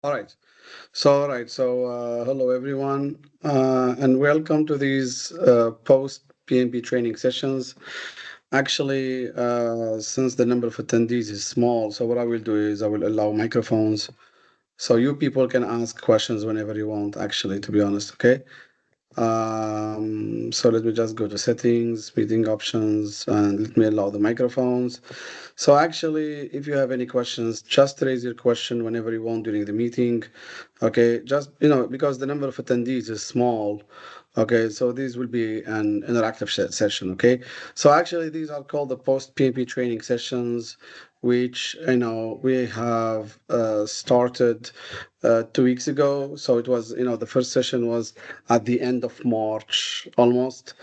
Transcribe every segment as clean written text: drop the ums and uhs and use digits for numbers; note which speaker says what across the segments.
Speaker 1: All right. Hello everyone, and welcome to these post-PMP training sessions. Actually, since the number of attendees is small, so what I will do is I will allow microphones so you people can ask questions whenever you want, actually, to be honest, okay? So let me just go to settings, meeting options, and let me allow the microphones. So actually, if you have any questions, just raise your question whenever you want during the meeting. Okay, just because the number of attendees is small. Okay, so these will be an interactive session. Okay, so actually these are called the post PMP training sessions, which we have started 2 weeks ago. So it was the first session was at the end of March almost.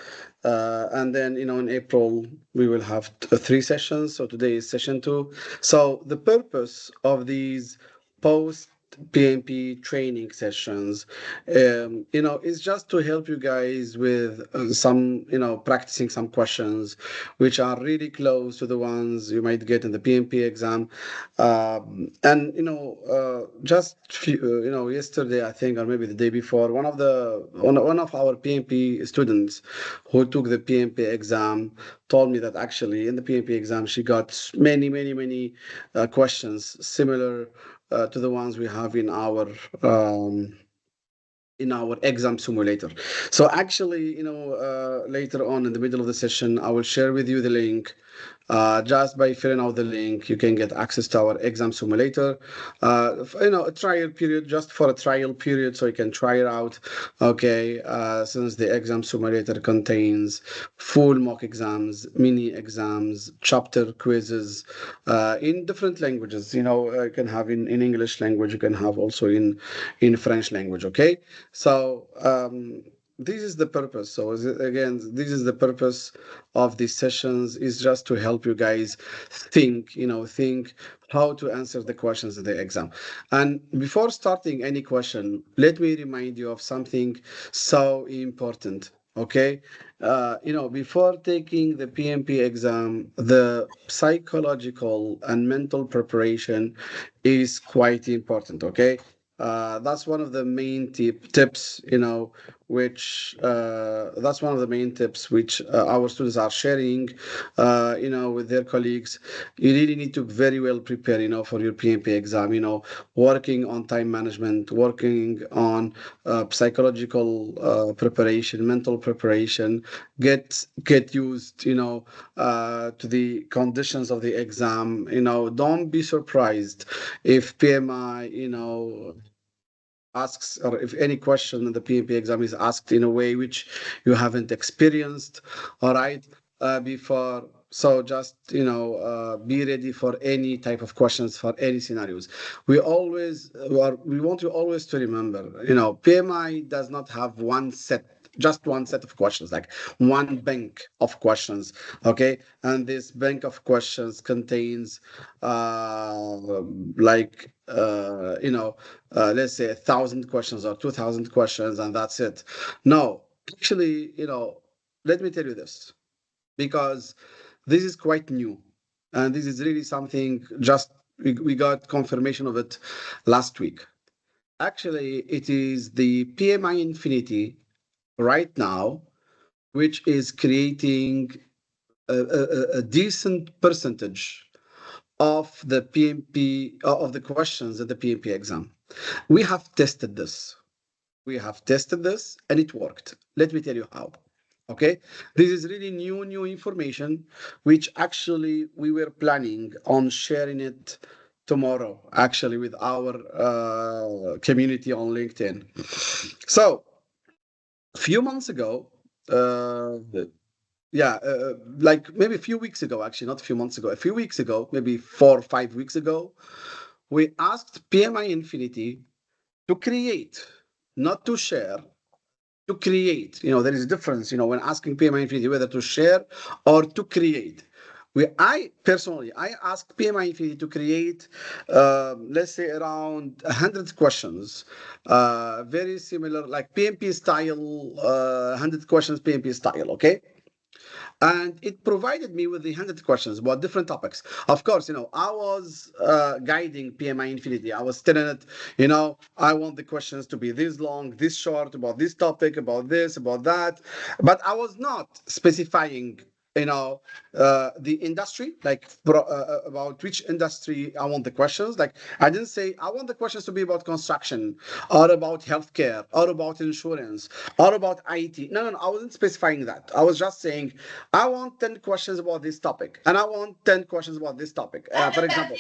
Speaker 1: And then, in April, we will have three sessions. So today is session two. So the purpose of these post PMP training sessions, is just to help you guys with some, practicing some questions which are really close to the ones you might get in the PMP exam. And just yesterday I think, or maybe the day before, one of our PMP students who took the PMP exam told me that actually in the PMP exam she got many questions similar to the ones we have um, in our exam simulator. So actually, later on in the middle of the session, I will share with you the link. Just by filling out the link, you can get access to our exam simulator. A trial period, just for a trial period, so you can try it out. Okay, since the exam simulator contains full mock exams, mini exams, chapter quizzes in different languages. You can have in English language, you can have also in French language. Okay, so this is the purpose. So again, this is the purpose of these sessions, is just to help you guys think how to answer the questions in the exam. And before starting any question, let me remind you of something so important. Okay, before taking the PMP exam, the psychological and mental preparation is quite important. Okay, that's one of the main tips, which that's one of the main tips which our students are sharing, with their colleagues. You really need to very well prepare, for your PMP exam, working on time management, working on psychological preparation, mental preparation, get used, to the conditions of the exam. Don't be surprised if PMI, asks, or if any question in the PMP exam is asked in a way which you haven't experienced, all right, before. So just, be ready for any type of questions, for any scenarios. We want you always to remember, PMI does not have just one set of questions, like one bank of questions. Okay, and this bank of questions contains like let's say 1,000 questions or 2,000 questions, and that's it. No, actually, let me tell you this, because this is quite new, and this is really something just we got confirmation of it last week. Actually, it is the PMI Infinity right now, which is creating a decent percentage of the PMP of the questions at the PMP exam. We have tested this. We have tested this and it worked. Let me tell you how. Okay, this is really new information, which actually we were planning on sharing it tomorrow, actually, with our community on LinkedIn. So, a few months ago, uh, yeah, like maybe a few weeks ago, actually, not a few months ago, a few weeks ago, maybe 4 or 5 weeks ago, we asked PMI Infinity to create, not to share, to create. There is a difference, when asking PMI Infinity whether to share or to create. I personally, I asked PMI Infinity to create, let's say, around 100 questions, very similar, like PMP style, 100 questions PMP style. Okay, and it provided me with the 100 questions about different topics. Of course, I was guiding PMI Infinity. I was telling it, I want the questions to be this long, this short, about this topic, about this, about that. But I was not specifying the industry, like about which industry I want the questions. Like, I didn't say I want the questions to be about construction or about healthcare or about insurance or about IT. No, no, no, I wasn't specifying that. I was just saying I want 10 questions about this topic and I want 10 questions about this topic. For example,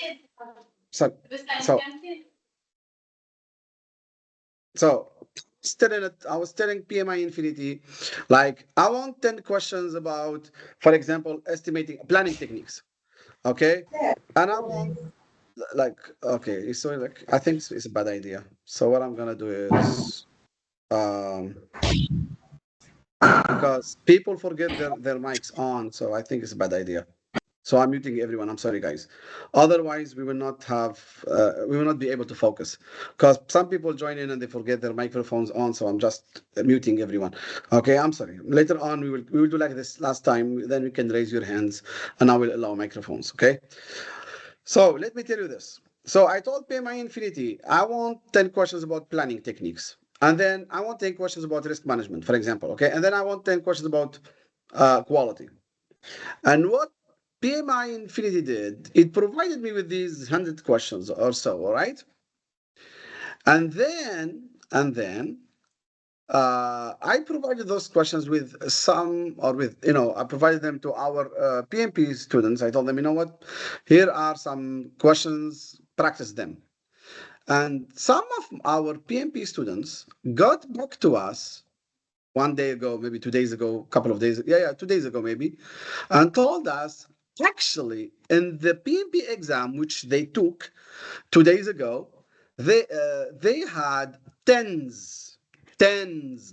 Speaker 1: so so so I was telling PMI Infinity, like, I want 10 questions about, for example, estimating planning techniques. Okay. And I want, like, okay, so like, I think it's a bad idea. So what I'm gonna do is, um, because people forget their mics on, so I think it's a bad idea. So I'm muting everyone. I'm sorry, guys. Otherwise, we will not be able to focus, because some people join in and they forget their microphones on. So I'm just muting everyone. Okay, I'm sorry. Later on, we will do like this last time. Then we can raise your hands, and I will allow microphones. Okay. So let me tell you this. So I told PMI Infinity, I want 10 questions about planning techniques. And then I want 10 questions about risk management, for example. Okay. And then I want 10 questions about quality. And what PMI Infinity did, it provided me with these 100 questions or so, all right? And then I provided those questions with some, or with, I provided them to our PMP students. I told them, you know what, here are some questions, practice them. And some of our PMP students got back to us 1 day ago, maybe 2 days ago, a couple of days, yeah, 2 days ago maybe, and told us, actually, in the PMP exam, which they took 2 days ago, they had tens,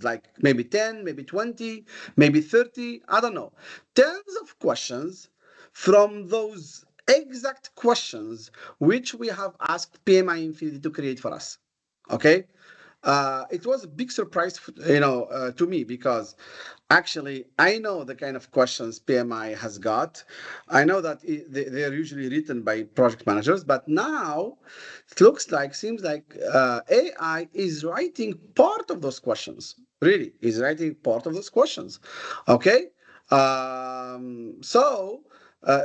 Speaker 1: like maybe 10, maybe 20, maybe 30, I don't know, tens of questions from those exact questions which we have asked PMI Infinity to create for us. Okay. It was a big surprise, to me, because actually I know the kind of questions PMI has got. I know that they're usually written by project managers, but now it seems like AI is writing part of those questions. Really, is writing part of those questions. Okay, so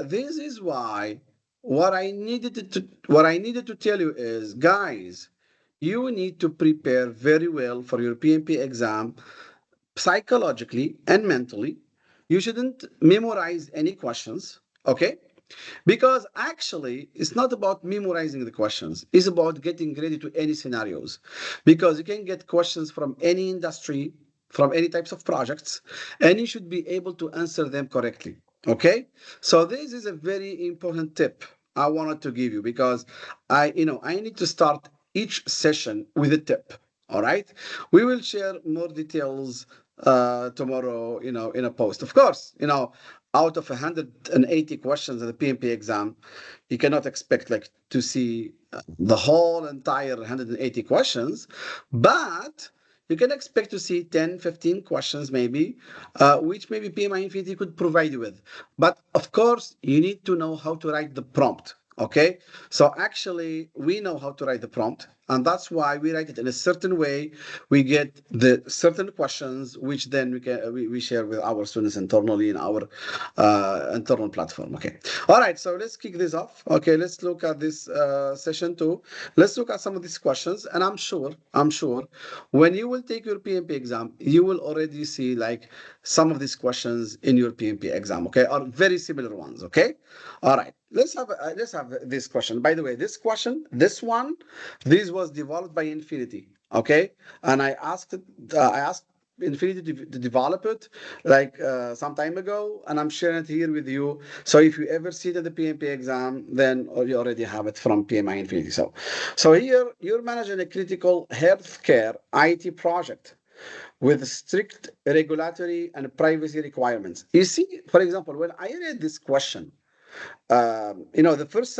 Speaker 1: this is why what I needed to tell you is, guys, you need to prepare very well for your PMP exam, psychologically and mentally. You shouldn't memorize any questions, okay? Because actually, it's not about memorizing the questions, it's about getting ready to any scenarios. Because you can get questions from any industry, from any types of projects, and you should be able to answer them correctly. Okay? So this is a very important tip I wanted to give you, because I need to start each session with a tip. All right? We will share more details tomorrow, in a post. Of course, out of 180 questions in the PMP exam, you cannot expect like to see the whole entire 180 questions, but you can expect to see 10, 15 questions maybe, which maybe PMI Infinity could provide you with. But of course, you need to know how to write the prompt. Okay, so actually, we know how to write the prompt, and that's why we write it in a certain way. We get the certain questions, which then we share with our students internally in our internal platform. Okay, all right. So let's kick this off. Okay, let's look at this session two. Let's look at some of these questions, and I'm sure, when you will take your PMP exam, you will already see like some of these questions in your PMP exam. Okay, or very similar ones. Okay, all right. Let's have this question. By the way, this was developed by Infinity. Okay, and I asked Infinity to develop it like some time ago, and I'm sharing it here with you. So if you ever see it at the PMP exam, then you already have it from PMI Infinity. So here you're managing a critical healthcare IT project with strict regulatory and privacy requirements. You see, for example, when I read this question, the first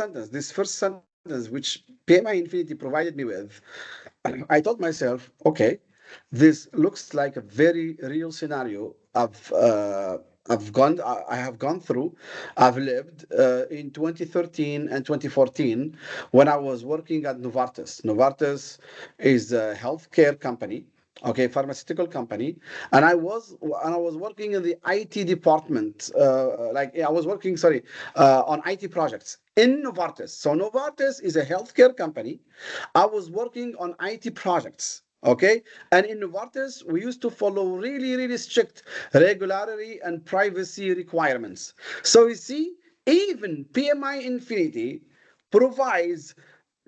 Speaker 1: sentence which PMI Infinity provided me with, I told myself, okay, this looks like a very real scenario of I have gone through, I've lived in 2013 and 2014 when I was working at Novartis. Novartis is a healthcare company, okay, pharmaceutical company, and I was working in the IT department, I was working, sorry, on IT projects in Novartis. So Novartis is a healthcare company. I was working on IT projects. Okay, and in Novartis, we used to follow really, really strict regularity and privacy requirements. So you see, even PMI Infinity provides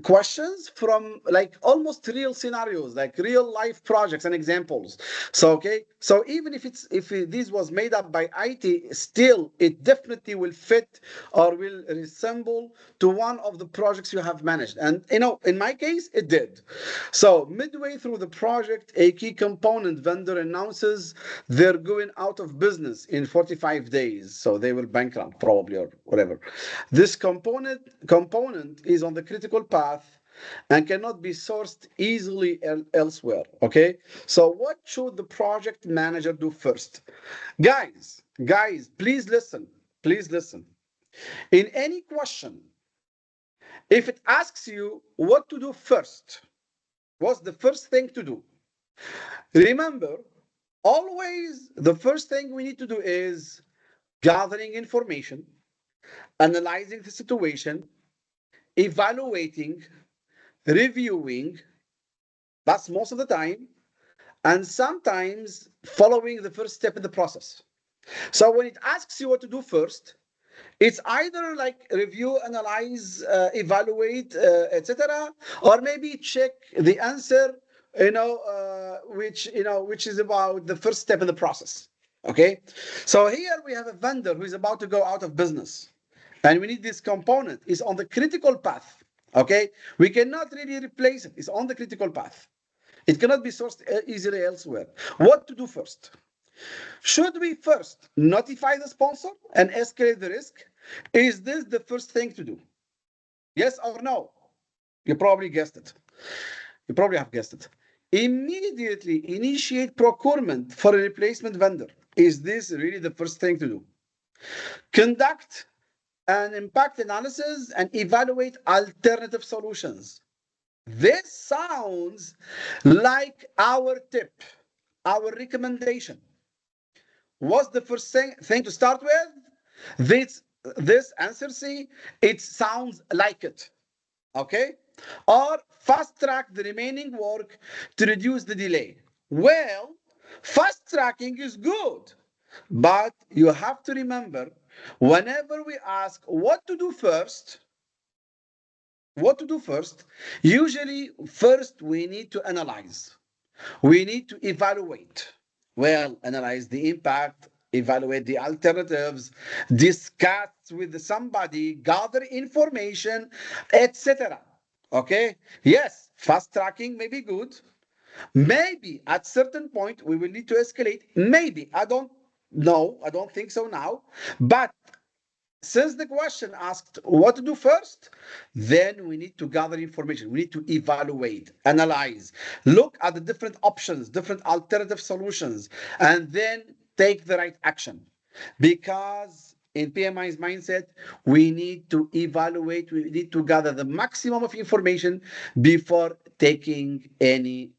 Speaker 1: questions from like almost real scenarios, like real life projects and examples. So okay, so even if this was made up by IT, still it definitely will fit or will resemble to one of the projects you have managed. And in my case it did. So midway through the project, a key component vendor announces they're going out of business in 45 days, so they will bankrupt probably or whatever. This component is on the critical path and cannot be sourced easily elsewhere. Okay, so what should the project manager do first? Guys, please listen. Please listen. In any question, if it asks you what to do first, what's the first thing to do? Remember, always the first thing we need to do is gathering information, analyzing the situation, evaluating, reviewing. That's most of the time. And sometimes following the first step in the process. So when it asks you what to do first, it's either like review, analyze, evaluate, etc., or maybe check the answer, which is about the first step in the process. Okay, so here we have a vendor who is about to go out of business, and we need this component. It's on the critical path. Okay, we cannot really replace it. It's on the critical path. It cannot be sourced easily elsewhere. What to do first? Should we first notify the sponsor and escalate the risk? Is this the first thing to do? Yes or no? You probably guessed it. You probably have guessed it. Immediately initiate procurement for a replacement vendor. Is this really the first thing to do? Conduct an impact analysis and evaluate alternative solutions. This sounds like our tip, our recommendation. What's the first thing to start with? This answer C, it sounds like it. Okay? Or fast track the remaining work to reduce the delay. Well, fast tracking is good, but you have to remember whenever we ask what to do first, usually first we need to analyze. We need to evaluate. Well, analyze the impact, evaluate the alternatives, discuss with somebody, gather information, etc. Okay? Yes, fast tracking may be good. Maybe at certain point we will need to escalate. Maybe. I don't know. I don't think so now. But since the question asked what to do first, then we need to gather information. We need to evaluate, analyze, look at the different options, different alternative solutions, and then take the right action. Because in PMI's mindset, we need to evaluate, we need to gather the maximum of information before taking any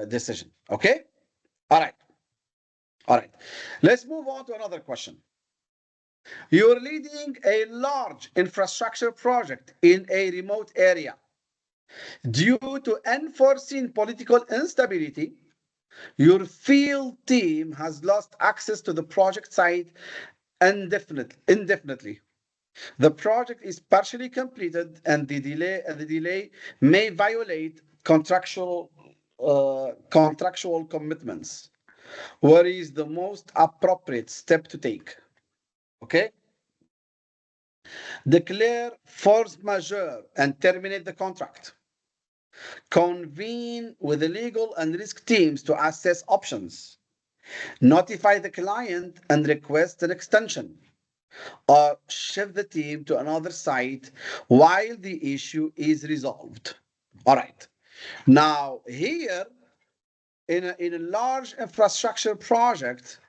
Speaker 1: decision. Okay? All right. All right. Let's move on to another question. You're leading a large infrastructure project in a remote area. Due to unforeseen political instability, your field team has lost access to the project site indefinitely. The project is partially completed, and the delay may violate contractual commitments. What is the most appropriate step to take? Okay. Declare force majeure and terminate the contract. Convene with the legal and risk teams to assess options. Notify the client and request an extension. Or shift the team to another site while the issue is resolved. All right. Now, here in a large infrastructure project,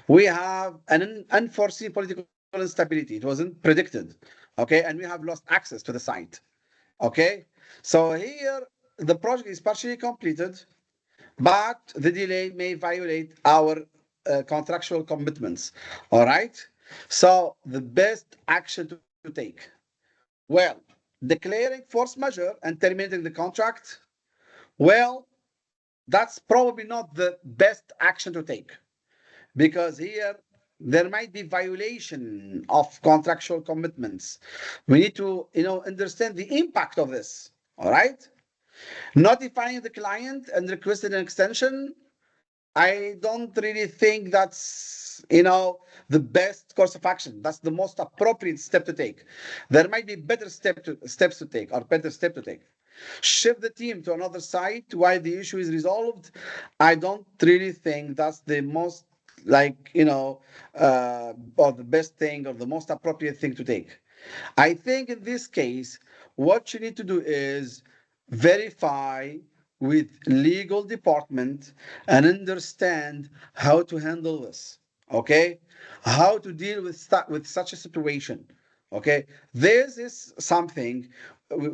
Speaker 1: We have an unforeseen political instability. It wasn't predicted. Okay. And we have lost access to the site. Okay. So here the project is partially completed, but the delay may violate our contractual commitments. All right. So the best action to take. Well, declaring force majeure and terminating the contract. Well, that's probably not the best action to take, because here there might be violation of contractual commitments. We need to, understand the impact of this. All right. Notifying the client and requesting an extension, I don't really think that's, the best course of action. That's the most appropriate step to take. There might be better steps to take, or better step to take. Shift the team to another site while the issue is resolved. I don't really think that's the most, like, or the best thing, or the most appropriate thing to take. I think in this case, what you need to do is verify with legal department and understand how to handle this. Okay, how to deal with such a situation. Okay, this is something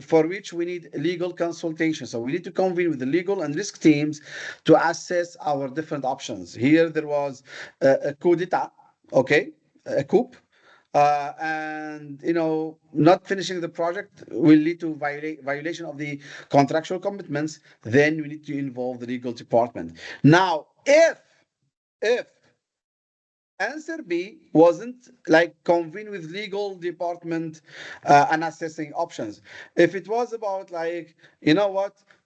Speaker 1: for which we need legal consultation. So we need to convene with the legal and risk teams to assess our different options. Here there was a coup d'etat. Okay, a coup, and not finishing the project will lead to violation of the contractual commitments. Then we need to involve the legal department. Now, if answer B wasn't like convene with legal department and assessing options. If it was about, like,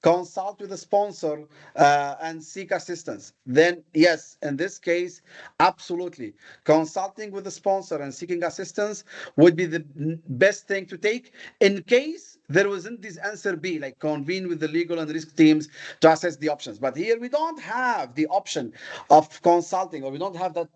Speaker 1: consult with the sponsor and seek assistance, then yes, in this case, absolutely. Consulting with the sponsor and seeking assistance would be the best thing to take in case there wasn't this answer B, like convene with the legal and risk teams to assess the options. But here we don't have the option of consulting, or we don't have that,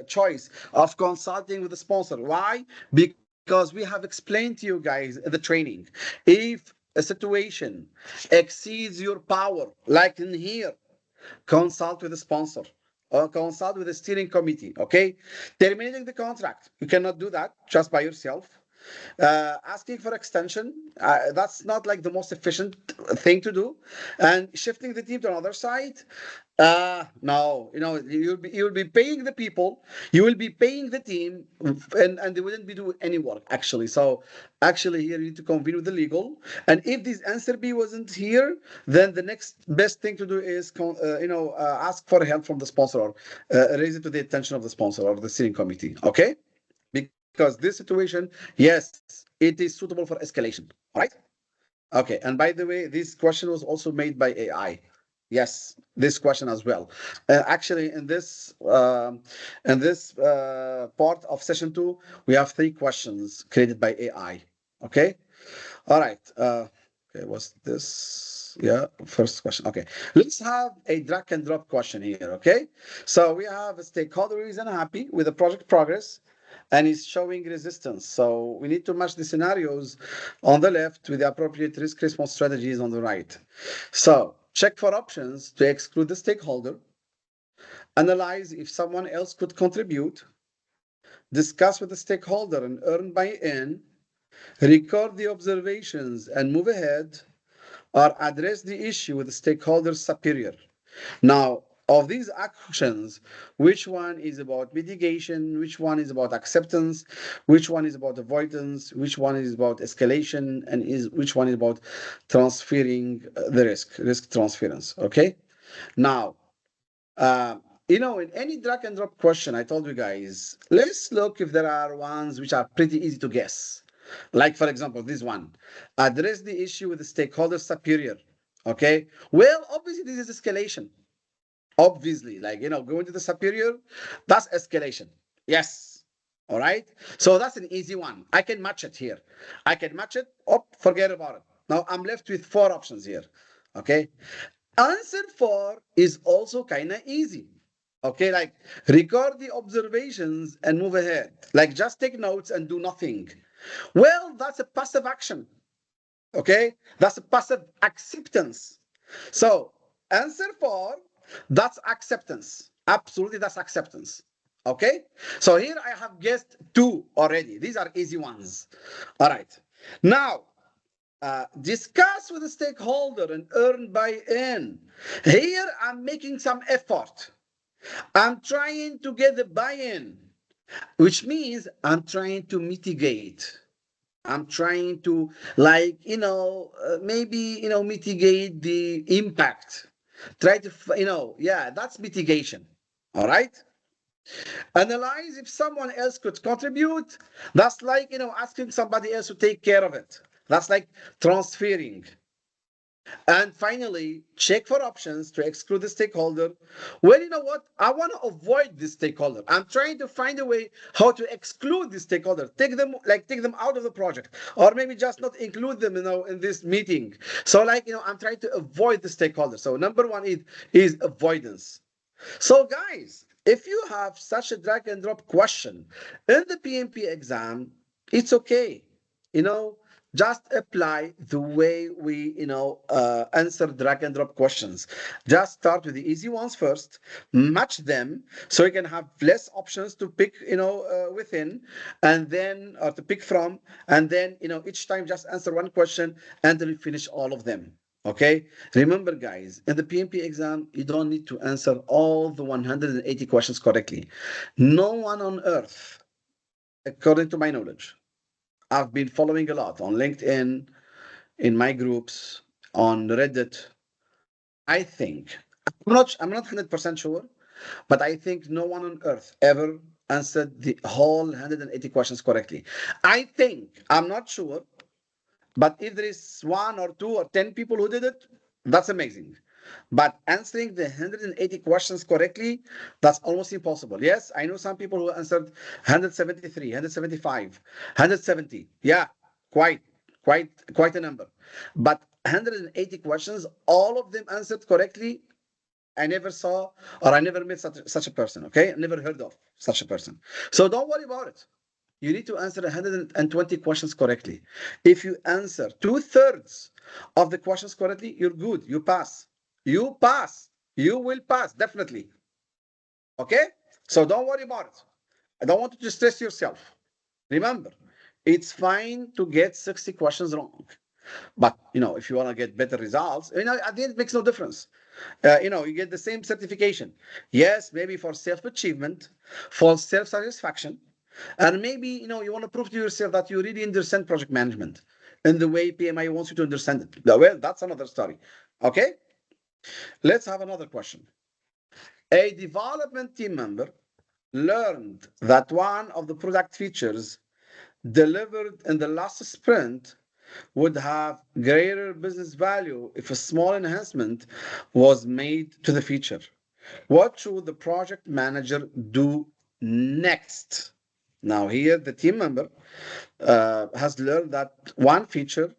Speaker 1: choice of consulting with the sponsor. Why? Because we have explained to you guys the training. If a situation exceeds your power, like in here, consult with the sponsor or consult with the steering committee. Okay, terminating the contract, you cannot do that just by yourself. Asking for extension, that's not like the most efficient thing to do. And shifting the team to another site, no, you'll be paying the people, you will be paying the team, and they wouldn't be doing any work actually. So actually here you need to convene with the legal, and if this answer B wasn't here, then the next best thing to do is ask for help from the sponsor, or raise it to the attention of the sponsor or the steering committee. Okay, because this situation, yes, it is suitable for escalation. All right. Okay. And by the way, this question was also made by AI. Yes, this question as well. Actually, in this part of session 2, we have 3 questions created by AI. Okay. All right. Okay. Was this? Yeah. First question. Okay. Let's have a drag and drop question here. Okay. So we have a stakeholder who is unhappy with the project progress and is showing resistance. So we need to match the scenarios on the left with the appropriate risk response strategies on the right. So check for options to exclude the stakeholder, analyze if someone else could contribute, discuss with the stakeholder and earn buy-in, record the observations and move ahead, or address the issue with the stakeholder's superior. Now, of these actions, which one is about mitigation, which one is about acceptance, which one is about avoidance, which one is about escalation, and which one is about transferring the risk transference. Okay. Now, in any drag and drop question, I told you guys, let's look if there are ones which are pretty easy to guess. Like, for example, this one, address the issue with the stakeholder superior. Okay. Well, obviously, this is escalation. Obviously, like, going to the superior, that's escalation. Yes. All right. So that's an easy one. I can match it here. I can match it. Oh, forget about it. Now I'm left with 4 options here. Okay. Answer 4 is also kind of easy. Okay, like record the observations and move ahead. Like just take notes and do nothing. Well, that's a passive action. Okay, that's a passive acceptance. So answer 4, that's acceptance. Absolutely, that's acceptance. Okay, so here I have guessed two already. These are easy ones. All right, now discuss with the stakeholder and earn buy-in. Here I'm making some effort. I'm trying to get the buy-in, which means I'm trying to mitigate. I'm trying to, like, maybe, mitigate the impact. Try to, yeah, that's mitigation. All right. Analyze if someone else could contribute. That's like, asking somebody else to take care of it. That's like transferring. And finally, check for options to exclude the stakeholder. Well, you know what? I want to avoid this stakeholder. I'm trying to find a way how to exclude this stakeholder. Take them out of the project, or maybe just not include them, in this meeting. So, like, I'm trying to avoid the stakeholder. So, number one is avoidance. So, guys, if you have such a drag and drop question in the PMP exam, it's okay. You know, just apply the way we, answer drag and drop questions. Just start with the easy ones first, match them so you can have less options to pick, within, and then, or to pick from, and then, each time just answer one question until you finish all of them. Okay, remember, guys, in the PMP exam, you don't need to answer all the 180 questions correctly. No one on earth, according to my knowledge, I've been following a lot on LinkedIn, in my groups, on Reddit. I think, I'm not 100% sure, but I think no one on earth ever answered the whole 180 questions correctly. I'm not sure, but if there is one or two or 10 people who did it, that's amazing. But answering the 180 questions correctly, that's almost impossible. Yes, I know some people who answered 173, 175, 170. Yeah, quite, quite a number. But 180 questions, all of them answered correctly. I never saw or I never met such a person. Okay, I never heard of such a person. So don't worry about it. You need to answer 120 questions correctly. If you answer two-thirds of the questions correctly, you're good. You pass. You pass. You will pass, definitely. Okay? So don't worry about it. I don't want you to stress yourself. Remember, it's fine to get 60 questions wrong. But if you want to get better results, at the end it makes no difference. You get the same certification. Yes, maybe for self-achievement, for self-satisfaction, and maybe you want to prove to yourself that you really understand project management in the way PMI wants you to understand it. Well, that's another story. Okay, let's have another question. A development team member learned that one of the product features delivered in the last sprint would have greater business value if a small enhancement was made to the feature. What should the project manager do next? Now, here the team member has learned that one feature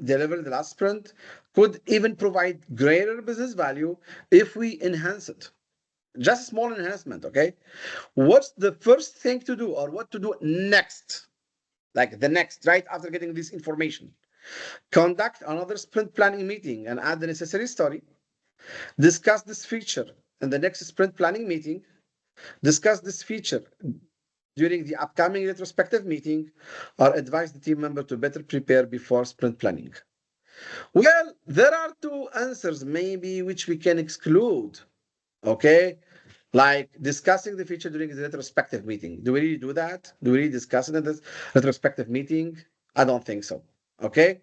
Speaker 1: delivered in the last sprint could even provide greater business value if we enhance it. Just a small enhancement, okay? What's the first thing to do, or what to do next? Like the next, right after getting this information. Conduct another sprint planning meeting and add the necessary story. Discuss this feature in the next sprint planning meeting. Discuss this feature during the upcoming retrospective meeting, or advise the team member to better prepare before sprint planning. Well, there are two answers maybe which we can exclude. Okay, like discussing the feature during the retrospective meeting. Do we really do that? Do we really discuss it in this retrospective meeting? I don't think so. Okay,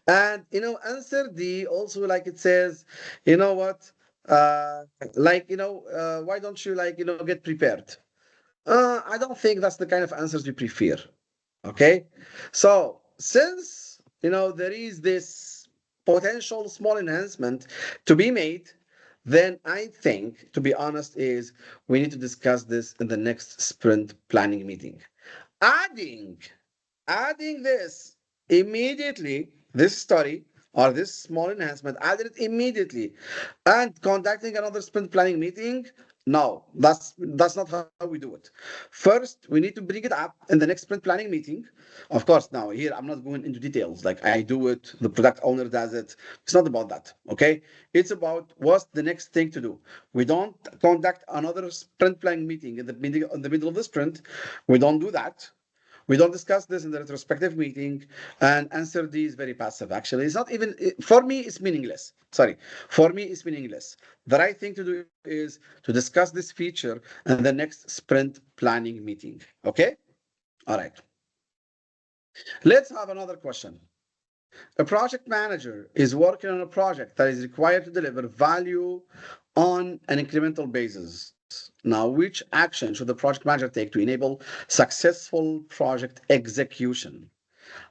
Speaker 1: and answer D also, like it says, you know what? Why don't you, get prepared? I don't think that's the kind of answers we prefer. Okay, so since there is this potential small enhancement to be made, then I think, to be honest, is we need to discuss this in the next sprint planning meeting. Adding, adding this immediately, this story or this small enhancement, added it immediately, and conducting another sprint planning meeting. No, that's not how we do it. First, we need to bring it up in the next sprint planning meeting. Of course, now here I'm not going into details. Like I do it, the product owner does it. It's not about that. Okay, it's about what's the next thing to do. We don't conduct another sprint planning meeting in the middle of the sprint. We don't do that. We don't discuss this in the retrospective meeting, and answer D is very passive. Actually, it's not even, for me, it's meaningless. Sorry. For me, it's meaningless. The right thing to do is to discuss this feature in the next sprint planning meeting. Okay? All right. Let's have another question. A project manager is working on a project that is required to deliver value on an incremental basis. Now, which action should the project manager take to enable successful project execution?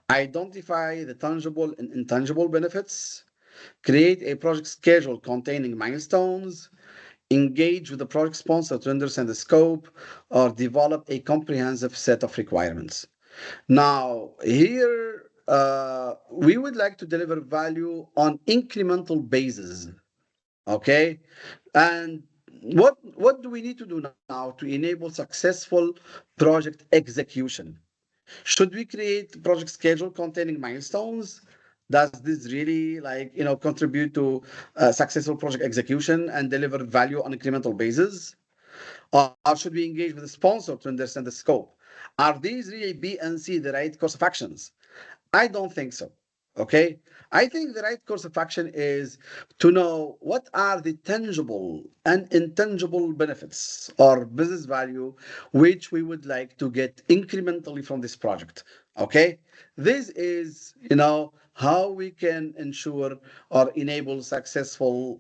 Speaker 1: Identify the tangible and intangible benefits, create a project schedule containing milestones, engage with the project sponsor to understand the scope, or develop a comprehensive set of requirements. Now, here we would like to deliver value on incremental basis. Okay, and what do we need to do now to enable successful project execution? Should we create project schedule containing milestones? Does this really contribute to successful project execution and deliver value on incremental basis? Or should we engage with the sponsor to understand the scope? Are these really B and C the right course of actions? I don't think so. Okay. I think the right course of action is to know what are the tangible and intangible benefits or business value which we would like to get incrementally from this project. Okay. This is, how we can ensure or enable successful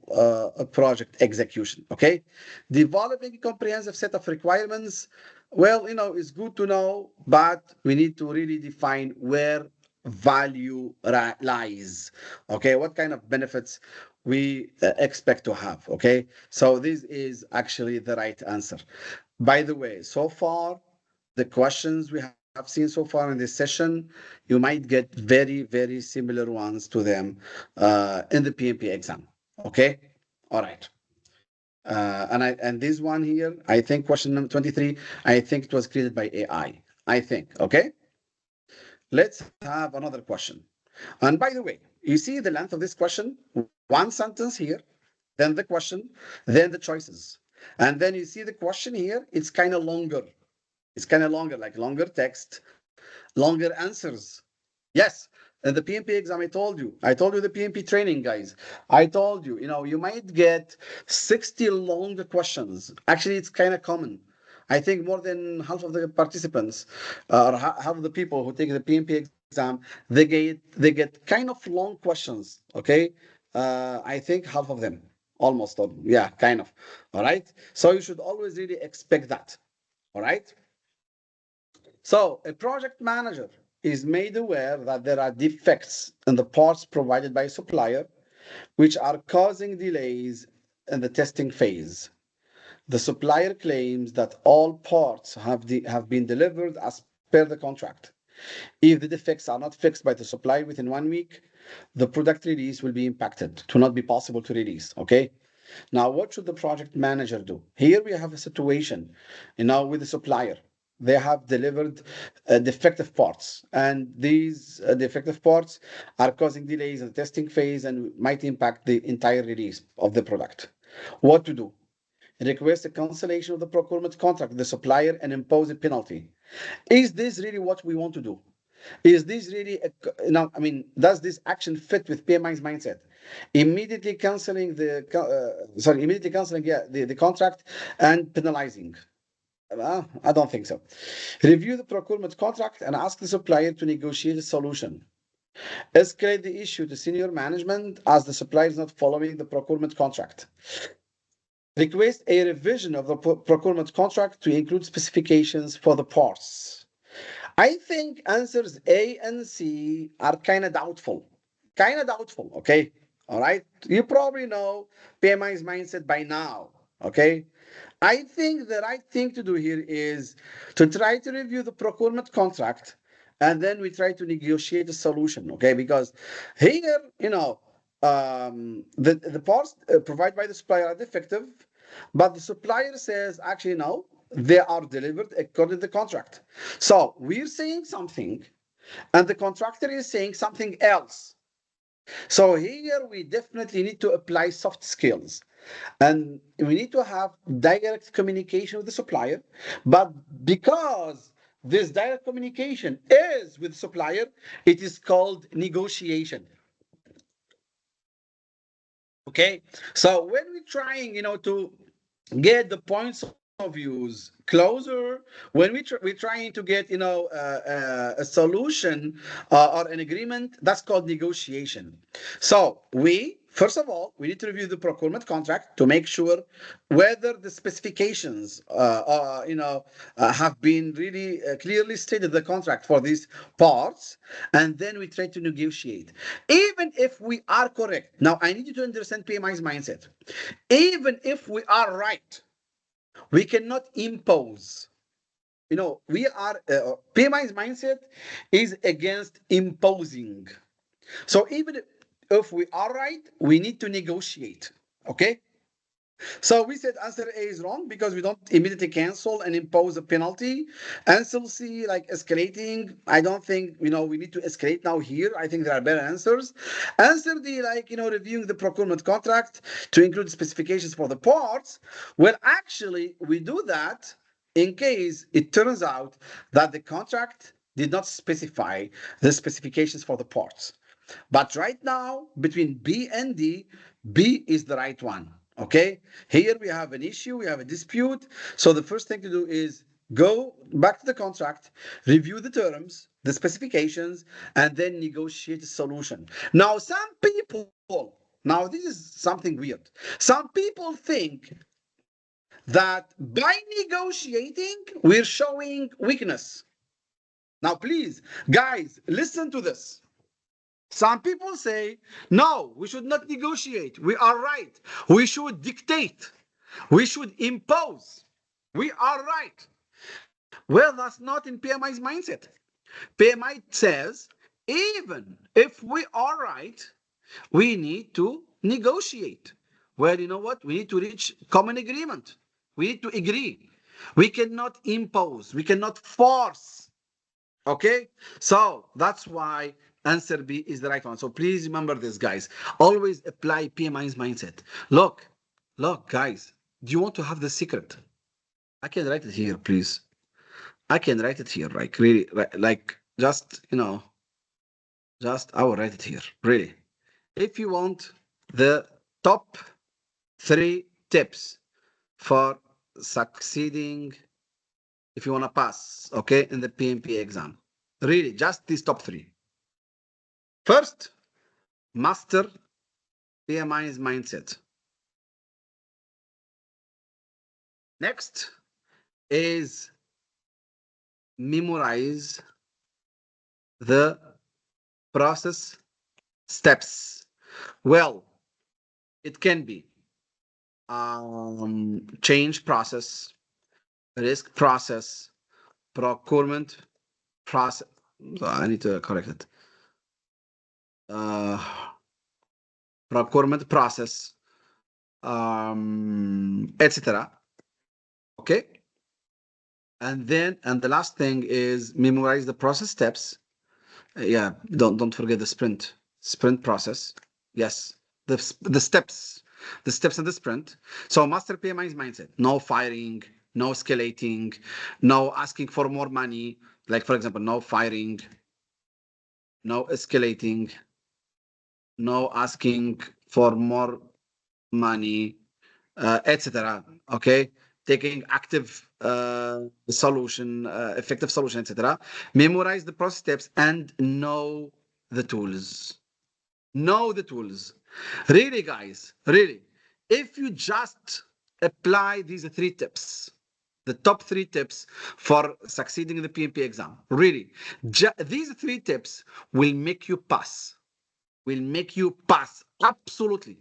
Speaker 1: project execution. Okay. Developing a comprehensive set of requirements. Well, it's good to know, but we need to really define where value lies. Okay, what kind of benefits we expect to have. Okay, so this is actually the right answer. By the way, so far the questions we have seen so far in this session, you might get very similar ones to them in the PMP exam. Okay, all right. And this one here, I think question number 23, I think it was created by AI. I think. Okay, let's have another question. And by the way, you see the length of this question? One sentence here, then the question, then the choices. And then you see the question here, it's kind of longer. It's kind of longer, like longer text, longer answers. Yes. In the PMP exam, I told you the PMP training, guys. I told you, you might get 60 long questions. Actually, it's kind of common. I think more than half of the participants or half of the people who take the PMP exam, they get kind of long questions. Okay, I think half of them, almost, yeah, kind of. All right. So you should always really expect that. All right. So a project manager is made aware that there are defects in the parts provided by a supplier, which are causing delays in the testing phase. The supplier claims that all parts have been delivered as per the contract. If the defects are not fixed by the supplier within 1 week, the product release will be impacted to not be possible to release. Okay. Now, what should the project manager do? Here we have a situation, with the supplier. They have delivered defective parts, and these defective parts are causing delays in the testing phase and might impact the entire release of the product. What to do? Request a cancellation of the procurement contract with the supplier and impose a penalty. Is this really what we want to do? Is this really now? I mean, does this action fit with PMI's mindset? Immediately canceling, yeah, the contract and penalizing. I don't think so. Review the procurement contract and ask the supplier to negotiate a solution. Escalate the issue to senior management as the supplier is not following the procurement contract. Request a revision of the procurement contract to include specifications for the parts. I think answers A and C are kind of doubtful. Kind of doubtful, okay? All right. You probably know PMI's mindset by now, okay? I think the right thing to do here is to try to review the procurement contract and then we try to negotiate a solution, okay? Because here, the parts provided by the supplier are defective but the supplier says, actually, no, they are delivered according to the contract. So we're saying something, and the contractor is saying something else. So here we definitely need to apply soft skills. And we need to have direct communication with the supplier. But because this direct communication is with supplier, it is called negotiation. Okay. So when we're trying, to get the points of views closer, when we're trying to get, a solution or an agreement, that's called negotiation. So first of all, we need to review the procurement contract to make sure whether the specifications have been really clearly stated in the contract for these parts, and then we try to negotiate. Even if we are correct, now I need you to understand PMI's mindset. Even if we are right, we cannot impose. We are PMI's mindset is against imposing. So even if we are right, we need to negotiate. Okay. So we said answer A is wrong because we don't immediately cancel and impose a penalty. Answer C, like escalating. I don't think we need to escalate now here. I think there are better answers. Answer D, like reviewing the procurement contract to include specifications for the parts. Well, actually, we do that in case it turns out that the contract did not specify the specifications for the parts. But right now, between B and D, B is the right one. Okay, here we have an issue, we have a dispute. So the first thing to do is go back to the contract, review the terms, the specifications, and then negotiate a solution. Now, now this is something weird. Some people think that by negotiating, we're showing weakness. Now, please, guys, listen to this. Some people say, no, we should not negotiate. We are right. We should dictate. We should impose. We are right. Well, that's not in PMI's mindset. PMI says, even if we are right, we need to negotiate. Well, you know what? We need to reach common agreement. We need to agree. We cannot impose. We cannot force. Okay, so that's why answer B is the right one. So please remember this, guys. Always apply PMI's mindset. Look, guys, do you want to have the secret? I can write it here, please. I can write it here, like really, like just just I will write it here. Really, if you want the top 3 tips for succeeding, if you want to pass, okay, in the PMP exam, really, just these top 3. First, master PMI's mindset. Next is memorize the process steps. Well, it can be change process, risk process, procurement process. So I need to correct it. Procurement process, etc. Okay. And the last thing is memorize the process steps. Yeah, don't forget the sprint process. Yes, the steps, and the sprint. So master PMI's mindset: no firing, no escalating, no asking for more money. Like for example, no firing, no escalating, no asking for more money, etc. Okay, taking active solution, effective solution, etc. Memorize the process steps and know the tools. Know the tools. Really, guys, really. If you just apply these 3 tips, the top 3 tips for succeeding in the PMP exam, really, these 3 tips will make you pass. Will make you pass. Absolutely.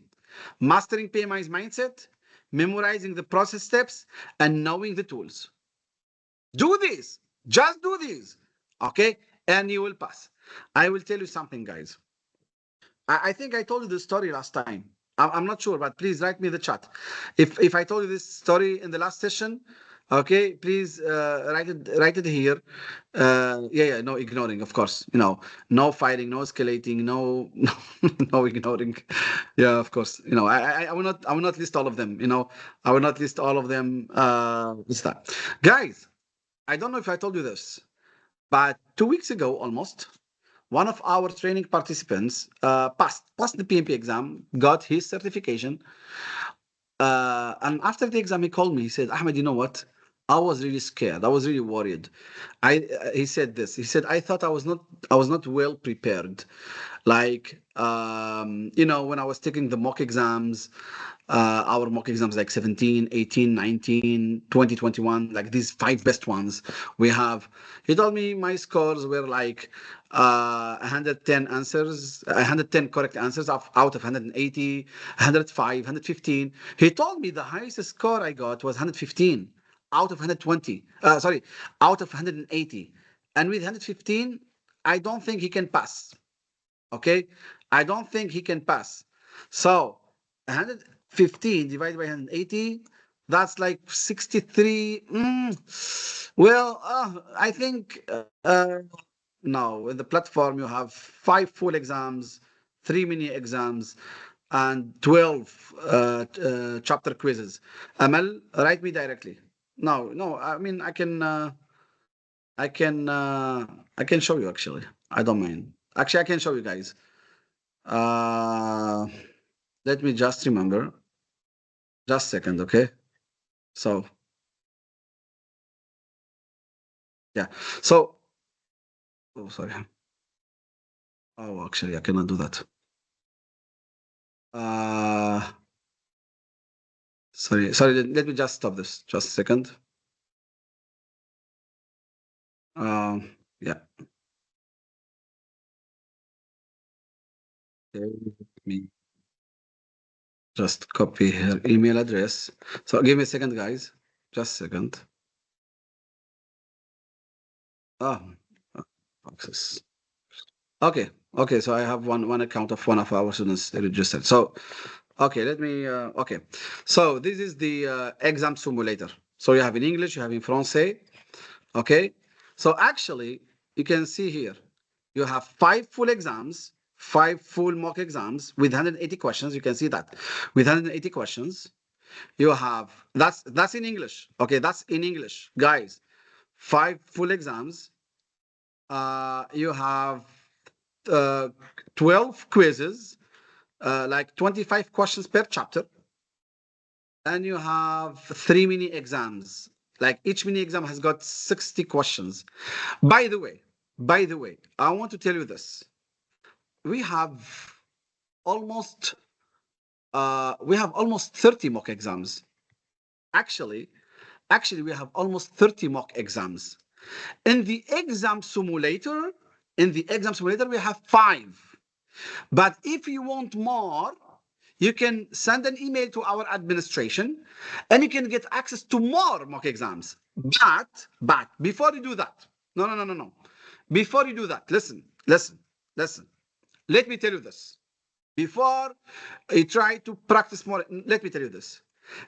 Speaker 1: Mastering PMI's mindset, memorizing the process steps, and knowing the tools. Do this. Just do this. Okay? And you will pass. I will tell you something, guys. I think I told you the story last time. I'm not sure, but please write me the chat. If I told you this story in the last session, okay, please write it here. Yeah, no ignoring, of course. No fighting, no escalating, no no ignoring. Yeah, of course. I will not list all of them. I will not list all of them this time. Guys, I don't know if I told you this, but 2 weeks ago almost, one of our training participants passed the PMP exam, got his certification, and after the exam, he called me. He said, "Ahmed, you know what? I was really scared. I was really worried. He said this. He said, I thought I was not well prepared. Like, when I was taking the mock exams, our mock exams like 17, 18, 19, 20, 21, like these five best ones we have. He told me my scores were like 110 answers, 110 correct answers out of 180, 105, 115. He told me the highest score I got was 115 out of 120. Sorry, out of 180. And with 115, I don't think he can pass. Okay, I don't think he can pass. So 115 divided by 180, that's like 63. Well, I think no. In the platform, you have 5 full exams, 3 mini exams, and 12 chapter quizzes. Amal, write me directly. No, no. I mean, I can, I can show you actually. I don't mind. Actually, I can show you guys. Uh, Let me just remember. Just a second, okay? So, yeah. So, oh, sorry. Oh, actually, I cannot do that. Uh, sorry. Let me just stop this. Just a second. Yeah. Okay, let me just copy her email address. So, give me a second, guys. Just a second. Ah, access. Okay. So I have one account of one of our students registered. So, okay, let me. Okay, so this is the exam simulator. So you have in English, you have in Francais. Okay, so actually, you can see here, you have 5 full exams, 5 full mock exams with 180 questions. You can see that with 180 questions, you have that's in English. Okay, that's in English, guys. 5 full exams. You have uh, 12 quizzes, like 25 questions per chapter, and you have 3 mini exams. Like each mini exam has got 60 questions. By the way, I want to tell you this. We have almost we have almost 30 mock exams. Actually, we have almost 30 mock exams. In the exam simulator, we have 5. But if you want more, you can send an email to our administration and you can get access to more mock exams. But before you do that, no. Before you do that, listen. Let me tell you this. Before you try to practice more, let me tell you this.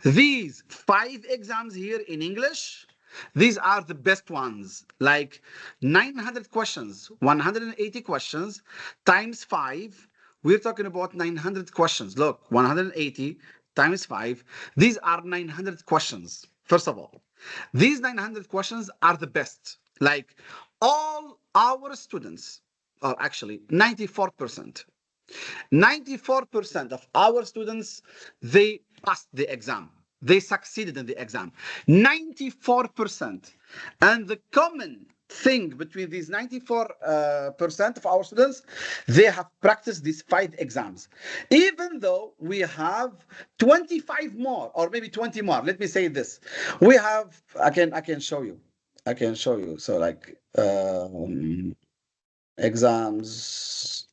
Speaker 1: These 5 exams here in English, these are the best ones. Like 900 questions, 180 questions times 5. We're talking about 900 questions. Look, 180 times 5. These are 900 questions. First of all, these 900 questions are the best. Like all our students, or actually 94%. 94% of our students, they passed the exam. They succeeded in the exam. 94%. And the common thing between these 94% of our students, they have practiced these 5 exams. Even though we have 25 more, or maybe 20 more. Let me say this. We have, I can show you. I can show you. So like exams.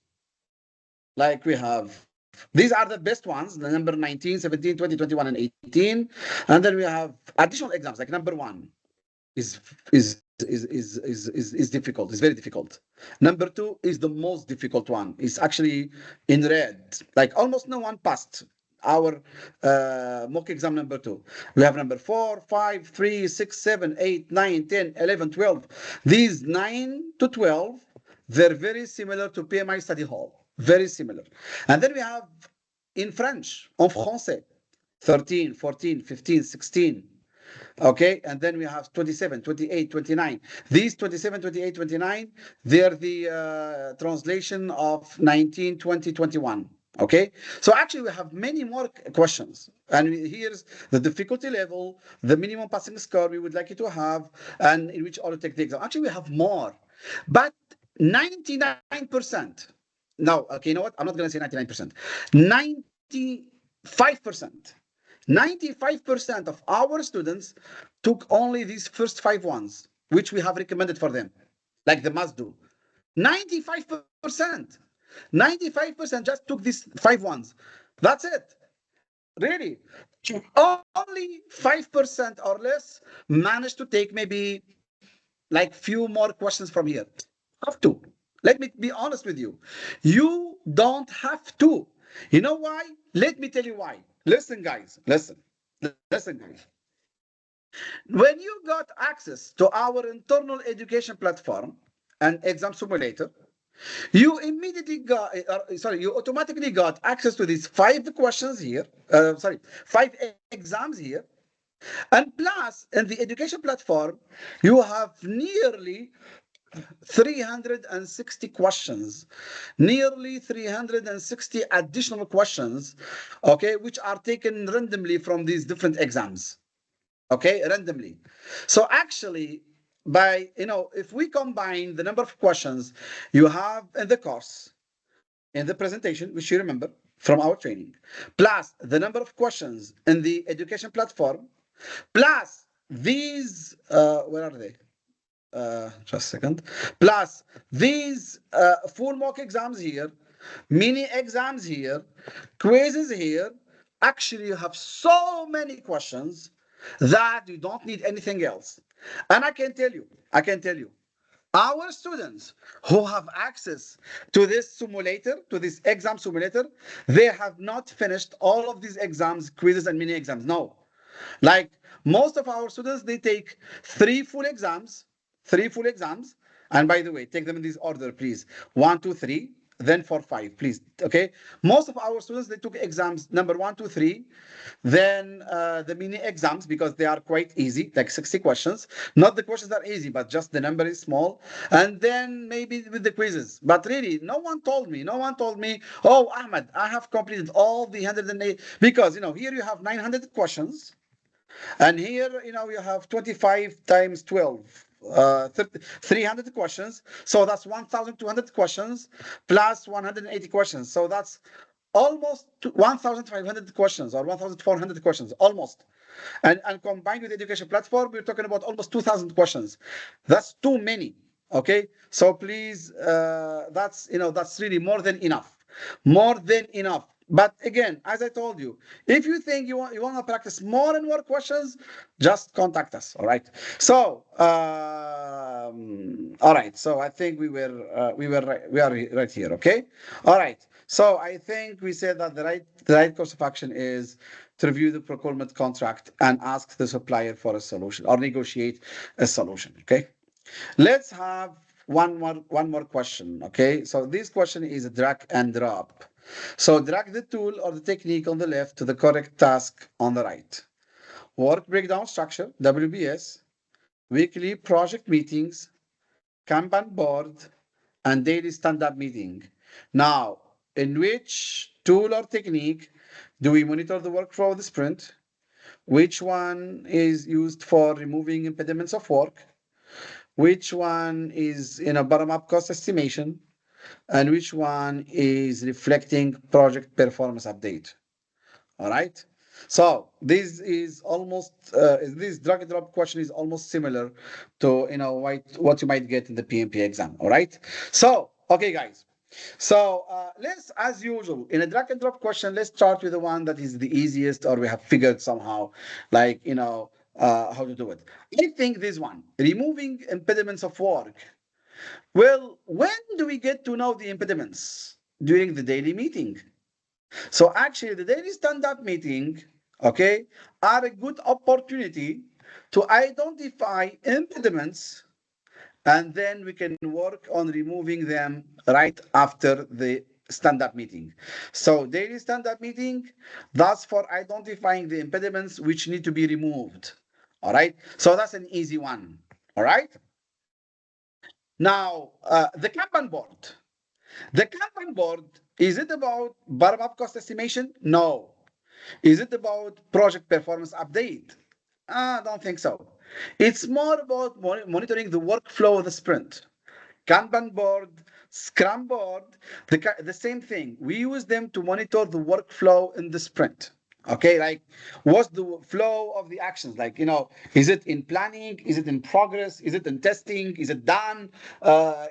Speaker 1: Like we have, these are the best ones, the number 19, 17, 20, 21, and 18. And then we have additional exams, like number 1 is difficult. It's very difficult. Number 2 is the most difficult one. It's actually in red. Like almost no one passed. our mock exam number 2. We have number 4, 5, 3, 6, 7, 8, 9, 10, 11, 12. These 9 to 12, they're very similar to PMI study hall. Very similar. And then we have in French, en français, 13, 14, 15, 16. Okay, and then we have 27, 28, 29. These 27, 28, 29, they're the translation of 19, 20, 21. Okay, so actually we have many more questions, and here's the difficulty level, the minimum passing score we would like you to have, and in which order to take the exam. Actually, we have more, but 99%. No, okay, you know what? I'm not going to say 99%. 95%. 95% of our students took only these first 5 ones, which we have recommended for them, like the must do. 95%. 95% just took these 5 ones. That's it. Really. Only 5% or less managed to take maybe like few more questions from here. Have to. Let me be honest with you. You don't have to. You know why? Let me tell you why. Listen, guys. Listen, guys. When you got access to our internal education platform and exam simulator, you immediately got, you automatically got access to these 5 questions here, 5 exams here. And plus, in the education platform, you have nearly 360 questions, nearly 360 additional questions, okay, which are taken randomly from these different exams, okay, randomly. So actually, by, if we combine the number of questions you have in the course, in the presentation, which you remember from our training, plus the number of questions in the education platform, plus these, where are they? Just a second. Plus these full mock exams here, mini exams here, quizzes here. Actually, you have so many questions that you don't need anything else. And I can tell you, our students who have access to this simulator, to this exam simulator, they have not finished all of these exams, quizzes, and mini exams. No. Like most of our students, they take 3 full exams, and by the way, take them in this order, please. 1, 2, 3, then 4, 5, please. Okay. Most of our students, they took exams number 1, 2, 3, then the mini exams, because they are quite easy, like 60 questions. Not the questions are easy, but just the number is small. And then maybe with the quizzes. But really, no one told me, oh, Ahmed, I have completed all the 108, because, here you have 900 questions. And here, you have 25 times 12, 300 questions. So that's 1,200 questions plus 180 questions. So that's almost 1,500 questions or 1,400 questions, almost. And combined with the education platform, we're talking about almost 2,000 questions. That's too many. Okay. So please, that's really more than enough. More than enough. But again, as I told you, if you think you want to practice more and more questions, just contact us. All right. So, all right. So I think we are right here. Okay. All right. So I think we said that the right course of action is to review the procurement contract and ask the supplier for a solution or negotiate a solution. Okay. Let's have one more question. Okay. So this question is a drag and drop. So drag the tool or the technique on the left to the correct task on the right. Work breakdown structure, WBS, weekly project meetings, Kanban board, and daily stand-up meeting. Now, in which tool or technique do we monitor the workflow of the sprint? Which one is used for removing impediments of work? Which one is in a bottom-up cost estimation? And which one is reflecting project performance update? All right. So this is almost this drag and drop question is almost similar to what you might get in the PMP exam. All right. So okay, guys. So let's, as usual, in a drag and drop question, let's start with the one that is the easiest, or we have figured somehow, like how to do it. I think this one, removing impediments of work. Well, when do we get to know the impediments? During the daily meeting. So actually, the daily stand-up meeting, okay, are a good opportunity to identify impediments, and then we can work on removing them right after the stand-up meeting. So daily stand-up meeting, that's for identifying the impediments which need to be removed. All right. So that's an easy one. All right. Now, the Kanban board. The Kanban board, is it about bottom-up cost estimation? No. Is it about project performance update? I don't think so. It's more about monitoring the workflow of the sprint. Kanban board, Scrum board, the same thing. We use them to monitor the workflow in the sprint. Okay, like what's the flow of the actions? Like, is it in planning? Is it in progress? Is it in testing? Is it done?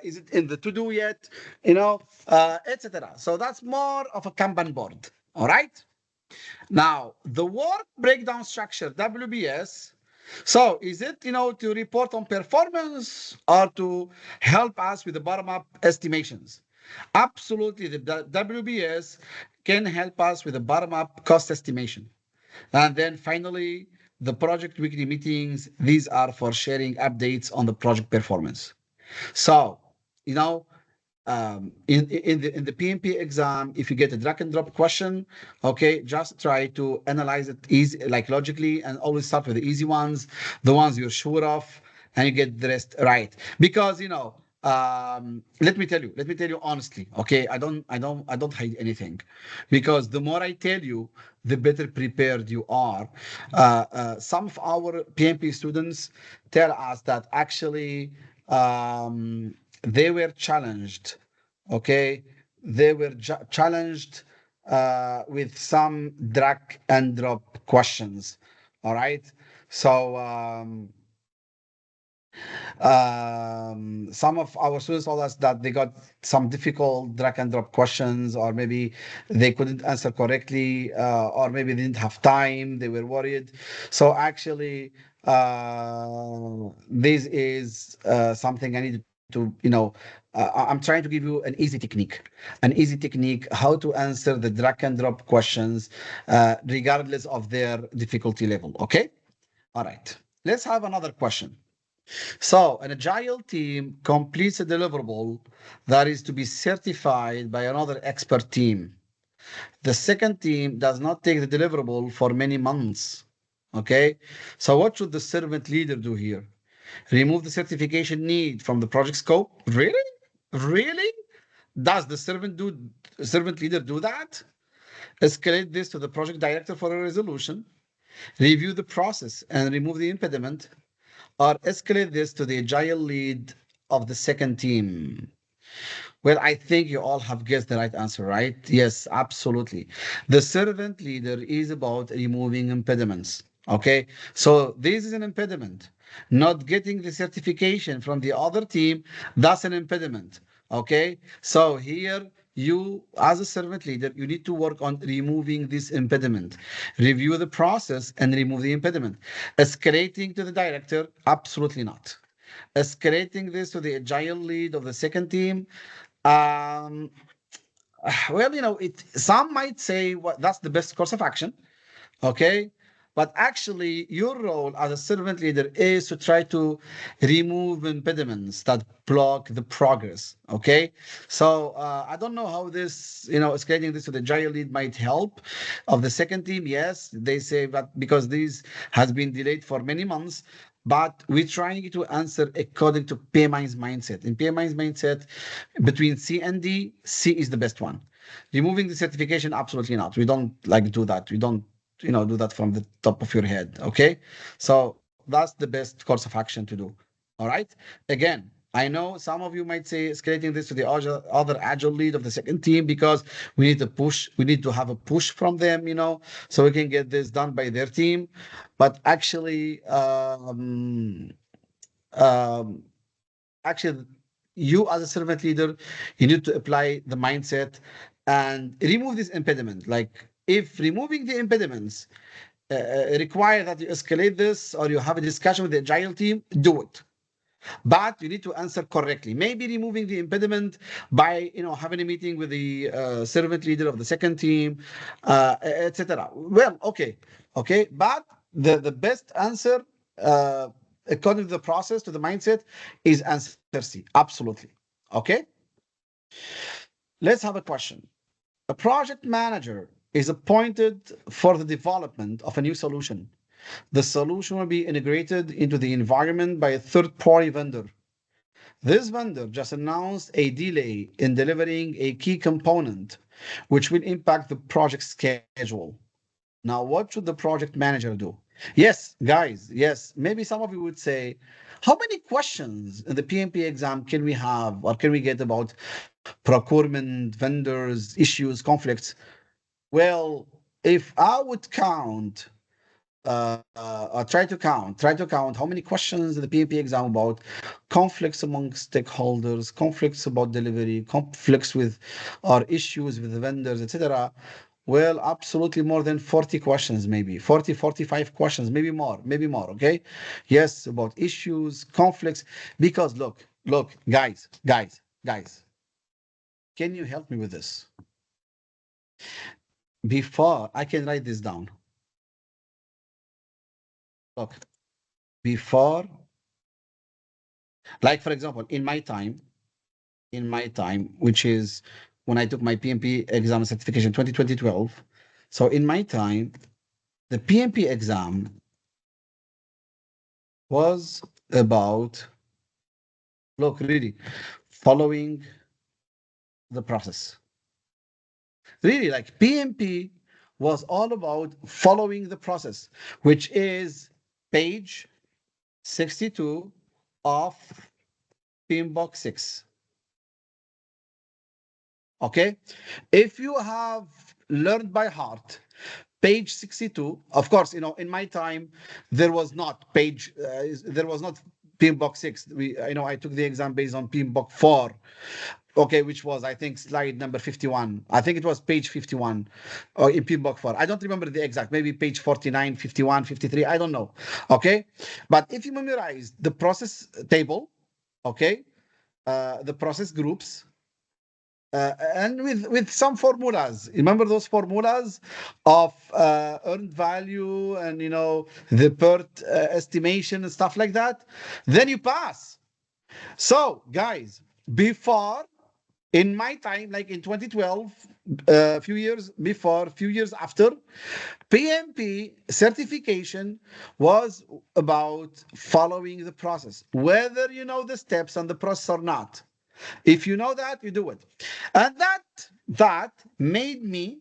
Speaker 1: Is it in the to do yet? Etc. So that's more of a Kanban board. All right. Now, the work breakdown structure, WBS. So, is it, to report on performance or to help us with the bottom-up estimations? Absolutely, the WBS can help us with the bottom-up cost estimation. And then finally, the project weekly meetings, these are for sharing updates on the project performance. So, you know, in the PMP exam, if you get a drag and drop question, okay, just try to analyze it easy, like logically, and always start with the easy ones, the ones you're sure of, and you get the rest right. Because let me tell you honestly, okay, I don't hide anything, because the more I tell you, the better prepared you are. Some of our PMP students tell us that actually they were challenged, okay, they were challenged with some drag and drop questions. All right. So some of our students told us that they got some difficult drag and drop questions, or maybe they couldn't answer correctly, or maybe they didn't have time, they were worried. So actually, this is something I need to, I'm trying to give you an easy technique how to answer the drag and drop questions, regardless of their difficulty level. Okay. All right. Let's have another question. So, an agile team completes a deliverable that is to be certified by another expert team. The second team does not take the deliverable for many months. Okay, so what should the servant leader do here? Remove the certification need from the project scope? Really? Really? Does the servant leader do that? Escalate this to the project director for a resolution. Review the process and remove the impediment, or escalate this to the agile lead of the second team? Well, I think you all have guessed the right answer, right? Yes, absolutely. The servant leader is about removing impediments. Okay, so this is an impediment. Not getting the certification from the other team, that's an impediment. Okay, so here you, as a servant leader, you need to work on removing this impediment. Review the process and remove the impediment. Escalating to the director, absolutely not. Escalating this to the agile lead of the second team, um, well, some might say that's the best course of action, okay? But actually, your role as a servant leader is to try to remove impediments that block the progress, okay? So I don't know how this, escalating this to the agile lead might help of the second team. Yes, they say that because this has been delayed for many months, but we're trying to answer according to PMI's mindset. In PMI's mindset, between C and D, C is the best one. Removing the certification, absolutely not. We don't like do that. We don't, do that from the top of your head. Okay. So that's the best course of action to do. All right. Again, I know some of you might say escalating this to the other agile lead of the second team, because we need to have a push from them, so we can get this done by their team. But um, actually, you as a servant leader, you need to apply the mindset and remove this impediment. Like, if removing the impediments require that you escalate this, or you have a discussion with the agile team, do it. but you need to answer correctly. Maybe removing the impediment by having a meeting with the servant leader of the second team, etc. Well, okay, but the best answer, according to the process, to the mindset, is answer C. Absolutely. Okay. Let's have a question. A project manager is appointed for the development of a new solution. The solution will be integrated into the environment by a third-party vendor. This vendor just announced a delay in delivering a key component, which will impact the project schedule. Now, what should the project manager do? Yes, guys, yes. Maybe some of you would say, how many questions in the PMP exam can we have or can we get about procurement, vendors, issues, conflicts? Well, if I would count try to count how many questions in the PMP exam about conflicts among stakeholders, conflicts about delivery, conflicts with or issues with the vendors, etc. Well, absolutely more than 40 questions, maybe 40, 45 questions, maybe more. Okay. Yes, about issues, conflicts. Because look, guys, can you help me with this? Before I can write this down. Look, before, like for example, in my time, which is when I took my PMP exam certification 2012. So in my time, the PMP exam was about, look, really following the process. Really, like PMP was all about following the process, which is page 62 of PMBOK 6. Okay. If you have learned by heart page 62, of course, in my time, there was not PMBOK 6. I took the exam based on PMBOK 4. Okay, which was, I think, slide number 51. I think it was page 51 or in PMBOK 4. I don't remember the exact, maybe page 49, 51, 53. I don't know. Okay. But if you memorize the process table, okay, the process groups, and with some formulas. Remember those formulas of earned value and the PERT estimation and stuff like that. Then you pass. So, guys, before, in my time, like in 2012, a few years before, a few years after, PMP certification was about following the process, whether you know the steps and the process or not. If you know that, you do it. And that made me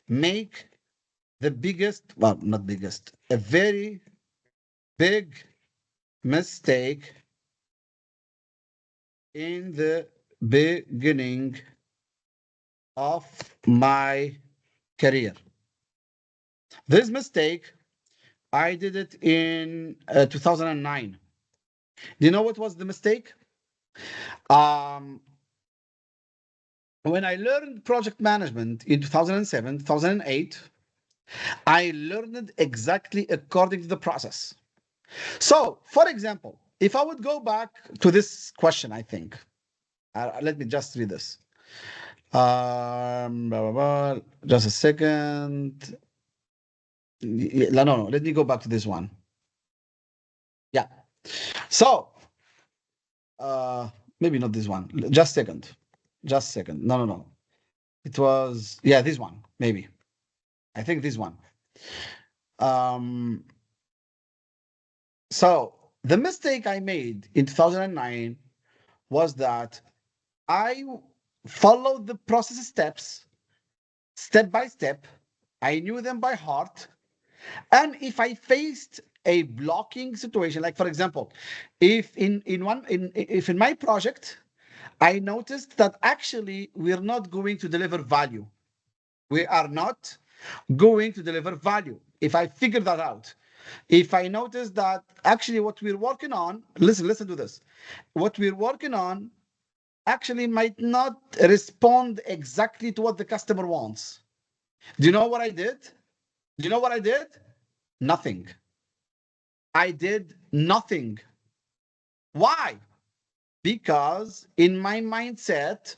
Speaker 1: make the biggest, well, not biggest, a very big mistake in the beginning of my career. This mistake, I did it in 2009. Do you know what was the mistake? Um, when I learned project management in 2007, 2008, I learned exactly according to the process. So, for example, if I would go back to this question, I think, let me just read this. Blah, blah, blah. Just a second. No. Let me go back to this one. Yeah. So, maybe not this one. Just second. Just second. No. It was, yeah, this one, maybe. I think this one. So the mistake I made in 2009 was that I followed the process steps, step by step. I knew them by heart. And if I faced a blocking situation, like for example, if in my project, I noticed that actually we're not going to deliver value. We are not going to deliver value. If I figure that out, if I notice that actually what we're working on, listen to this, what we're working on actually might not respond exactly to what the customer wants. Do you know what I did? Do you know what I did? Nothing. I did nothing. Why? Because in my mindset,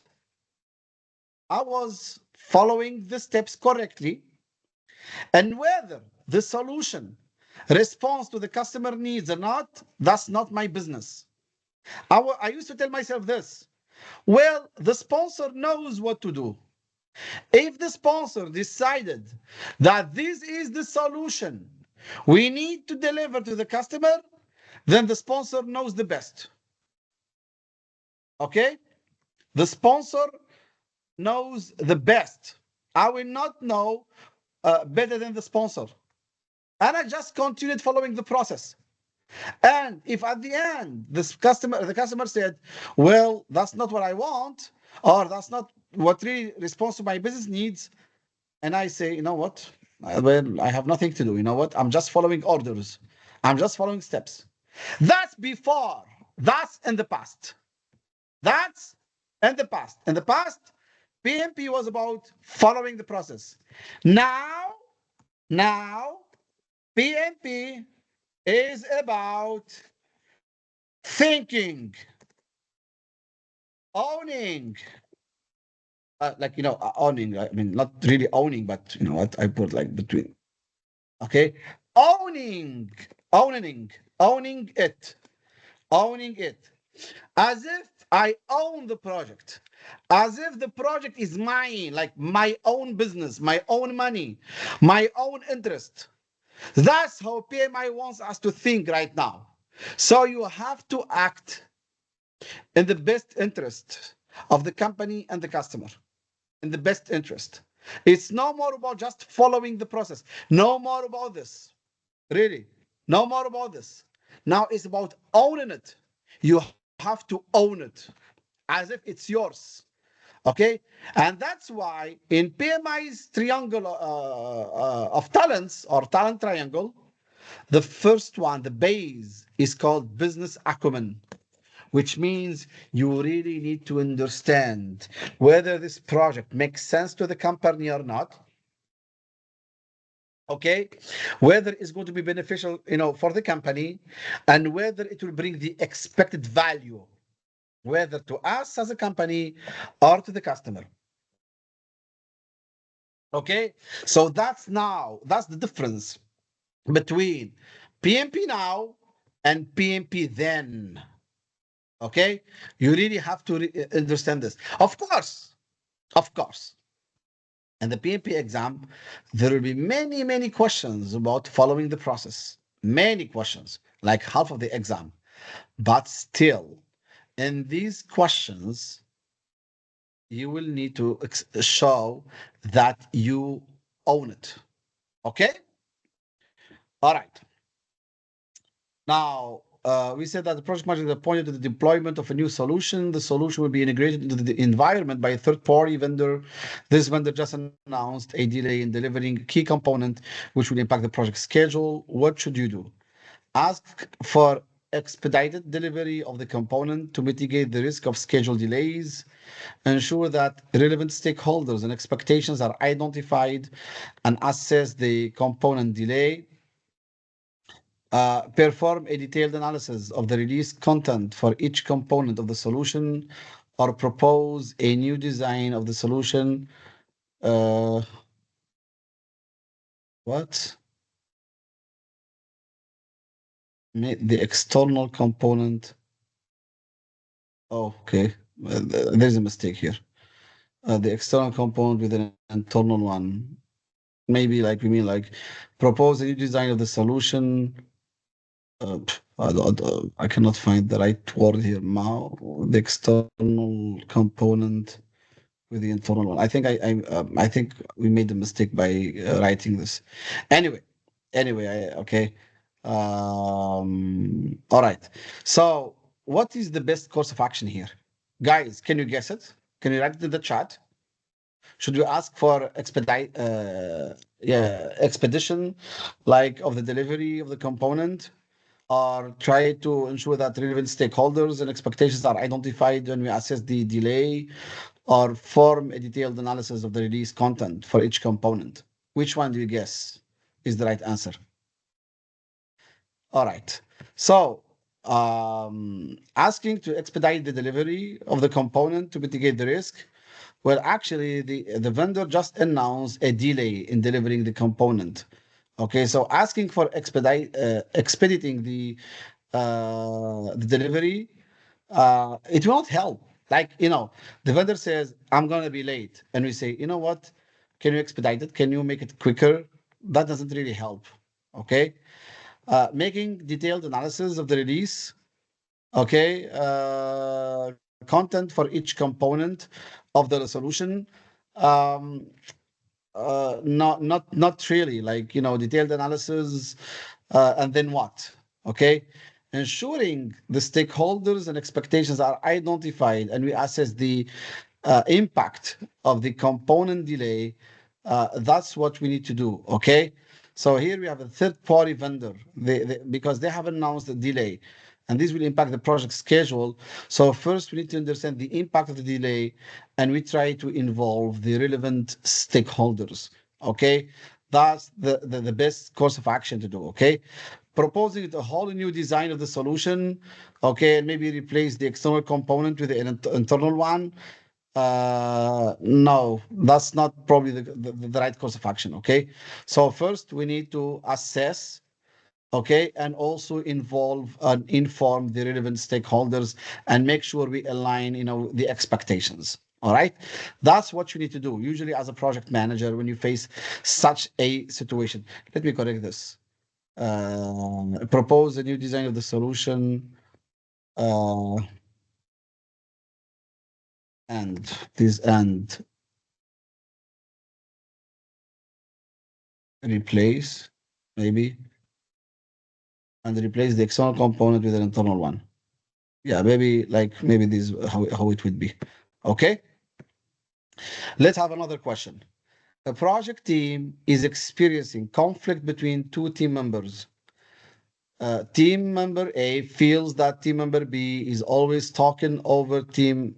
Speaker 1: I was following the steps correctly, and whether the solution responds to the customer needs or not, that's not my business. I used to tell myself this: well, the sponsor knows what to do. If the sponsor decided that this is the solution we need to deliver to the customer, then the sponsor knows the best. Okay? The sponsor knows the best. I will not know better than the sponsor. And I just continued following the process. And if at the end the customer said, "Well, that's not what I want," or "That's not what really responds to my business needs," and I say, "You know what? Well, I have nothing to do. You know what? I'm just following orders. I'm just following steps." That's before. That's in the past. That's in the past. In the past, PMP was about following the process. Now, now, PMP is about thinking, owning, owning. I mean, not really owning, but you know what I put like between. Okay, owning, owning, owning it, as if I own the project, as if the project is mine, like my own business, my own money, my own interest. That's how PMI wants us to think right now. So you have to act in the best interest of the company and the customer, in the best interest. It's no more about just following the process. No more about this. Really. No more about this. Now it's about owning it. You have to own it as if it's yours. Okay? And that's why in PMI's triangle of talents or talent triangle, the first one, the base, is called business acumen, which means you really need to understand whether this project makes sense to the company or not. Okay, whether it's going to be beneficial, for the company, and whether it will bring the expected value, whether to us as a company or to the customer. Okay, so that's the difference between PMP now and PMP then. Okay, you really have to understand this. Of course, in the PMP exam, there will be many, many questions about following the process. Many questions, like half of the exam. But still, in these questions, you will need to show that you own it. Okay? All right. Now, we said that the project manager is appointed to the deployment of a new solution. The solution will be integrated into the environment by a third-party vendor. This vendor just announced a delay in delivering a key component, which will impact the project schedule. What should you do? Ask for expedited delivery of the component to mitigate the risk of schedule delays. Ensure that relevant stakeholders and expectations are identified and assess the component delay. Perform a detailed analysis of the release content for each component of the solution, or propose a new design of the solution. What? The external component. Oh, okay. There's a mistake here. The external component with an internal one. Maybe like we mean like propose a new design of the solution. I cannot find the right word here now. The external component with the internal one. I think we made a mistake by writing this. Anyway, okay. All right. So, what is the best course of action here, guys? Can you guess it? Can you write it in the chat? Should we ask for expedition, like of the delivery of the component, or try to ensure that relevant stakeholders and expectations are identified when we assess the delay, or form a detailed analysis of the release content for each component? Which one do you guess is the right answer? All right. So Asking to expedite the delivery of the component to mitigate the risk. Well, actually, the vendor just announced a delay in delivering the component. Okay, so asking for expediting the delivery, it won't help. Like, the vendor says, I'm going to be late. And we say, you know what? Can you expedite it? Can you make it quicker? That doesn't really help. Okay. Making detailed analysis of the release. Okay. Content for each component of the solution. Um, not really, like, detailed analysis, and then what? Okay, ensuring the stakeholders and expectations are identified and we assess the impact of the component delay. That's what we need to do. Okay, so here we have a third party vendor, because they have announced a delay and this will impact the project schedule. So first we need to understand the impact of the delay and we try to involve the relevant stakeholders. Okay, that's the best course of action to do. Okay, proposing a whole new design of the solution. Okay, and maybe replace the external component with the internal one. No, that's not probably the right course of action. Okay, so first we need to assess, okay, and also involve and inform the relevant stakeholders and make sure we align, the expectations. All right, that's what you need to do usually as a project manager when you face such a situation. Let me correct this. Propose a new design of the solution, uh, and replace, maybe, and replace the external component with an internal one. Yeah, maybe this is how it would be. Okay, let's have another question. A project team is experiencing conflict between two team members. Team member A feels that team member B is always talking over team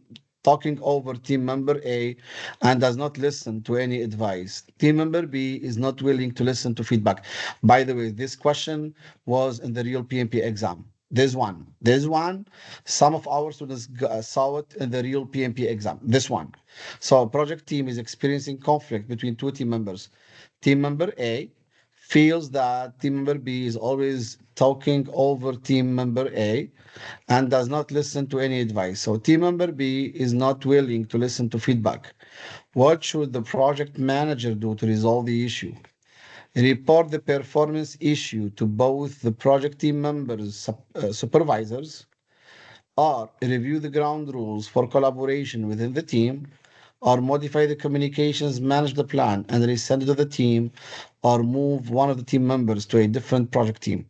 Speaker 1: member A and does not listen to any advice. Team member B is not willing to listen to feedback. By the way, this question was in the real PMP exam. This one, some of our students saw it in the real PMP exam. This one. So, project team is experiencing conflict between two team members. Team member A feels that team member B is always talking over team member A and does not listen to any advice. So team member B is not willing to listen to feedback. What should the project manager do to resolve the issue? Report the performance issue to both the project team members, supervisors, or review the ground rules for collaboration within the team, or modify the communications, manage the plan, and resend it to the team, or move one of the team members to a different project team.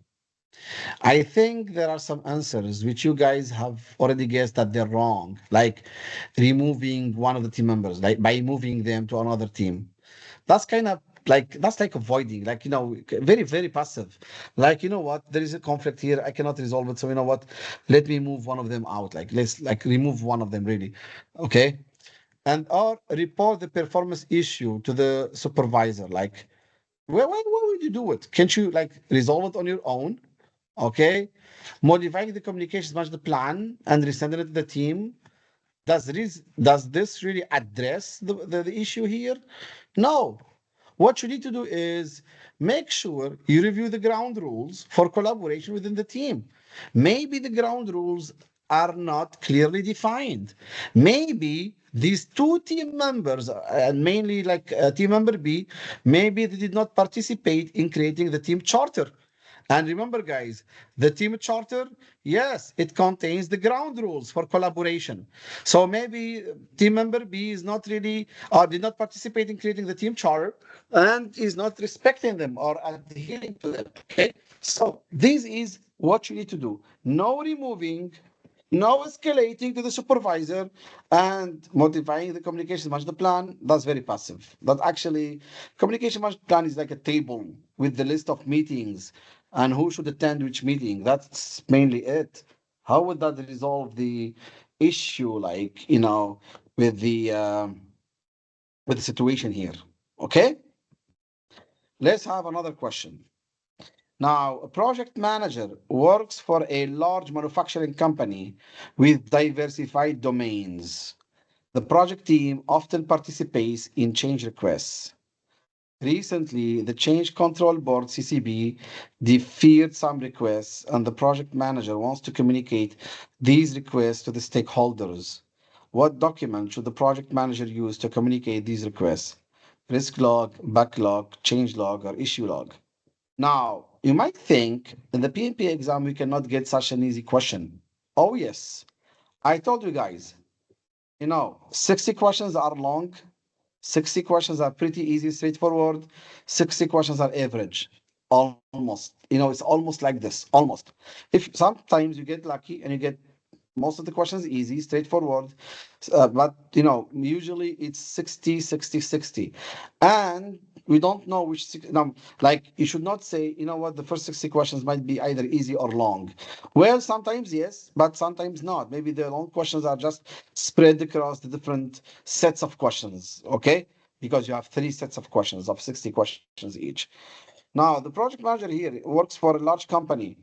Speaker 1: I think there are some answers which you guys have already guessed that they're wrong, like removing one of the team members, like by moving them to another team. That's kind of that's like avoiding, very, very passive. Like, what, there is a conflict here, I cannot resolve it. So you know what? Let me move one of them out. Like, let's remove one of them, really. Okay. And or report the performance issue to the supervisor. Like, why would you do it? Can't you resolve it on your own? Okay. Modifying the communications match the plan and resending it to the team. Does this really address the issue here? No. What you need to do is make sure you review the ground rules for collaboration within the team. Maybe the ground rules are not clearly defined. Maybe these two team members, and mainly team member B, maybe they did not participate in creating the team charter. And remember, guys, the team charter, yes, it contains the ground rules for collaboration. So maybe team member B is not really, or did not participate in creating the team charter and is not respecting them or adhering to them. Okay. So this is what you need to do. No removing, no escalating to the supervisor, and modifying the communication master plan. That's very passive. But actually, communication master plan is like a table with the list of meetings and who should attend which meeting. That's mainly it. How would that resolve the issue, with the situation here? Okay, let's have another question. Now, a project manager works for a large manufacturing company with diversified domains. The project team often participates in change requests. Recently, the Change Control Board (CCB) deferred some requests, and the project manager wants to communicate these requests to the stakeholders. What document should the project manager use to communicate these requests? Risk log, backlog, change log, or issue log? Now, you might think in the PMP exam we cannot get such an easy question. Oh, yes. I told you guys, 60 questions are long, 60 questions are pretty easy, straightforward, 60 questions are average. Almost. It's almost like this, almost. If sometimes you get lucky and you get most of the questions easy, straightforward, but usually it's 60, 60, 60. And we don't know which, like you should not say, what, the first 60 questions might be either easy or long. Well, sometimes yes, but sometimes not. Maybe the long questions are just spread across the different sets of questions, okay? Because you have three sets of questions of 60 questions each. Now, the project manager here works for a large company,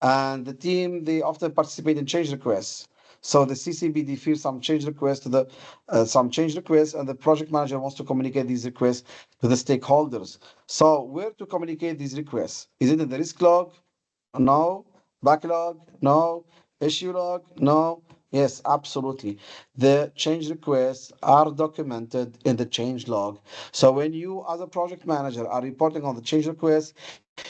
Speaker 1: and the team, they often participate in change requests. So the CCB defers some change requests, and the project manager wants to communicate these requests to the stakeholders. So where to communicate these requests? Is it in the risk log? No. Backlog? No. Issue log? No. Yes, absolutely. The change requests are documented in the change log. So when you, as a project manager, are reporting on the change request,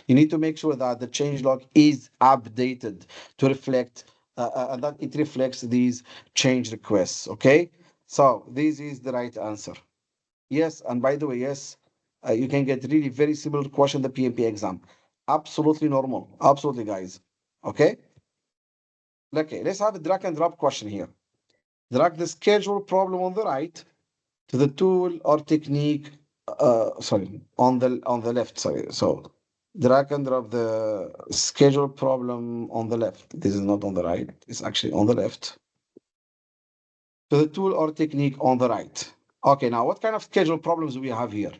Speaker 1: you need to make sure that the change log is updated to reflect and that it reflects these change requests. Okay, so this is the right answer. Yes, and by the way, yes, you can get really very similar question in the PMP exam. Absolutely normal. Absolutely, guys. Okay. Okay. Let's have a drag and drop question here. Drag the schedule problem on the right to the tool or technique. Sorry, on the left. Sorry. So drag and drop the schedule problem on the left. This is not on the right. It's actually on the left. To the tool or technique on the right. Okay. Now, what kind of schedule problems do we have here?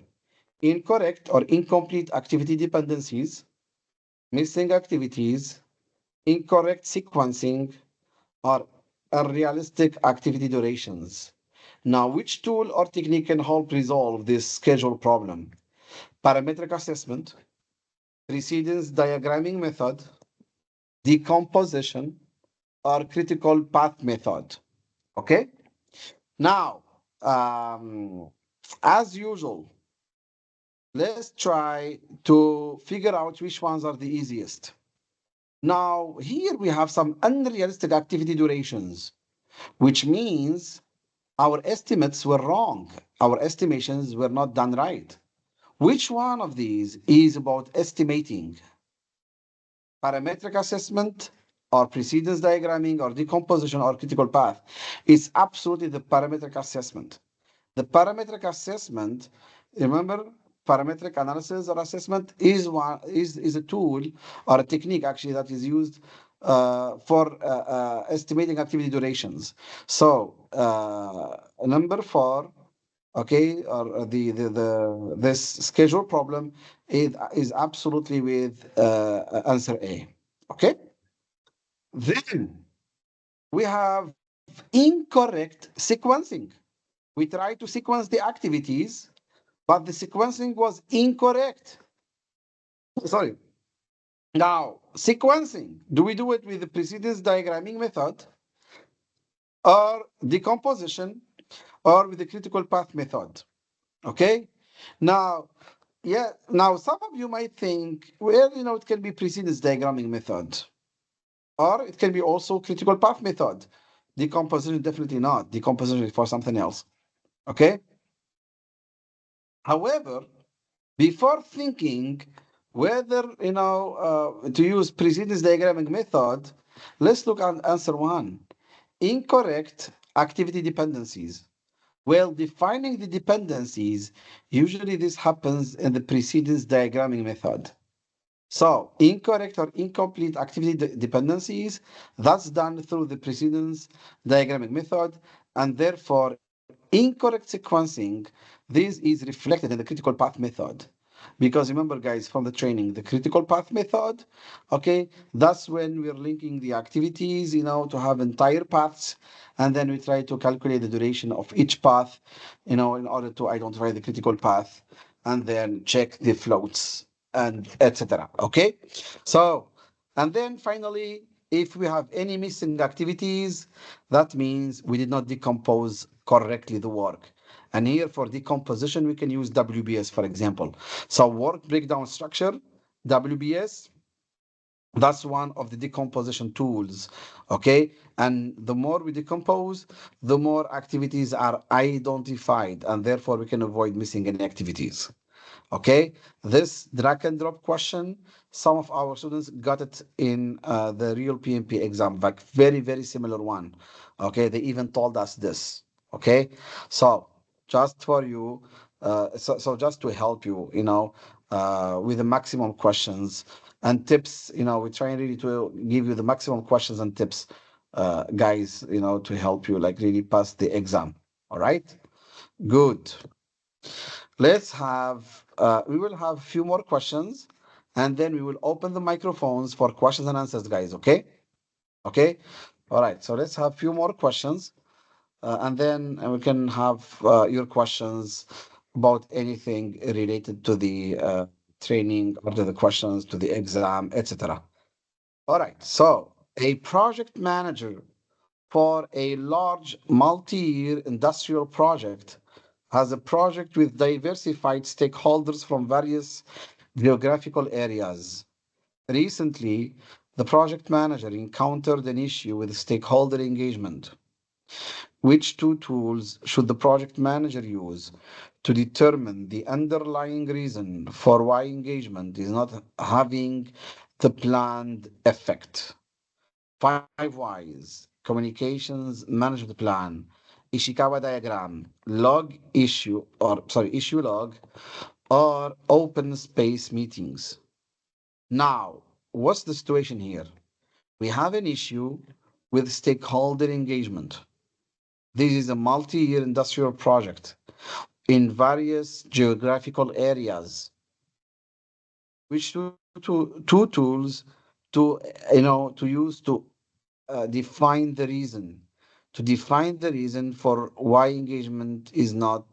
Speaker 1: Incorrect or incomplete activity dependencies, missing activities, incorrect sequencing, or unrealistic activity durations. Now, which tool or technique can help resolve this schedule problem? Parametric assessment, precedence diagramming method, decomposition, or critical path method. Okay? Now, as usual, let's try to figure out which ones are the easiest. Now, here we have some unrealistic activity durations, which means our estimates were wrong. Our estimations were not done right. Which one of these is about estimating? Parametric assessment or precedence diagramming or decomposition or critical path? It's absolutely the parametric assessment. The parametric assessment, remember, parametric analysis or assessment is a tool or a technique actually that is used for estimating activity durations. So number 4, okay, or this schedule problem is absolutely with answer A. Okay, then we have incorrect sequencing. We try to sequence the activities, but the sequencing was incorrect. Sorry. Now, sequencing, do we do it with the precedence diagramming method or decomposition or with the critical path method? Okay. Now, now some of you might think, well, it can be precedence diagramming method or it can be also critical path method. Decomposition, definitely not. Decomposition is for something else. Okay. However, before thinking whether to use precedence diagramming method, let's look at answer 1. Incorrect activity dependencies. Well, defining the dependencies, usually this happens in the precedence diagramming method. So, incorrect or incomplete activity dependencies, that's done through the precedence diagramming method, and therefore incorrect sequencing, this is reflected in the critical path method. Because remember, guys, from the training, the critical path method, okay, that's when we're linking the activities, to have entire paths, and then we try to calculate the duration of each path, in order to identify the critical path, and then check the floats and etc. Okay, so and then finally, if we have any missing activities, that means we did not decompose correctly the work. And here for decomposition, we can use WBS, for example. So work breakdown structure, WBS, that's one of the decomposition tools. Okay. And the more we decompose, the more activities are identified, and therefore we can avoid missing any activities. Okay, this drag and drop question, some of our students got it in the real PMP exam, like very, very similar one. Okay, they even told us this. Okay, so just for you, so just to help you, with the maximum questions and tips, we're trying really to give you the maximum questions and tips, guys, to help you like really pass the exam. All right, good. We will have a few more questions, and then we will open the microphones for questions and answers, guys. Okay? Okay? All right. So let's have a few more questions, and then we can have your questions about anything related to the training or to the questions to the exam, etc. All right. So a project manager for a large multi-year industrial project has a project with diversified stakeholders from various geographical areas. Recently, the project manager encountered an issue with stakeholder engagement. Which two tools should the project manager use to determine the underlying reason for why engagement is not having the planned effect? Five whys: communications management plan, Ishikawa diagram, log issue, or sorry, issue log, or open space meetings. Now, what's the situation here? We have an issue with stakeholder engagement. This is a multi-year industrial project in various geographical areas. Which two tools to use to define the reason, for why engagement is not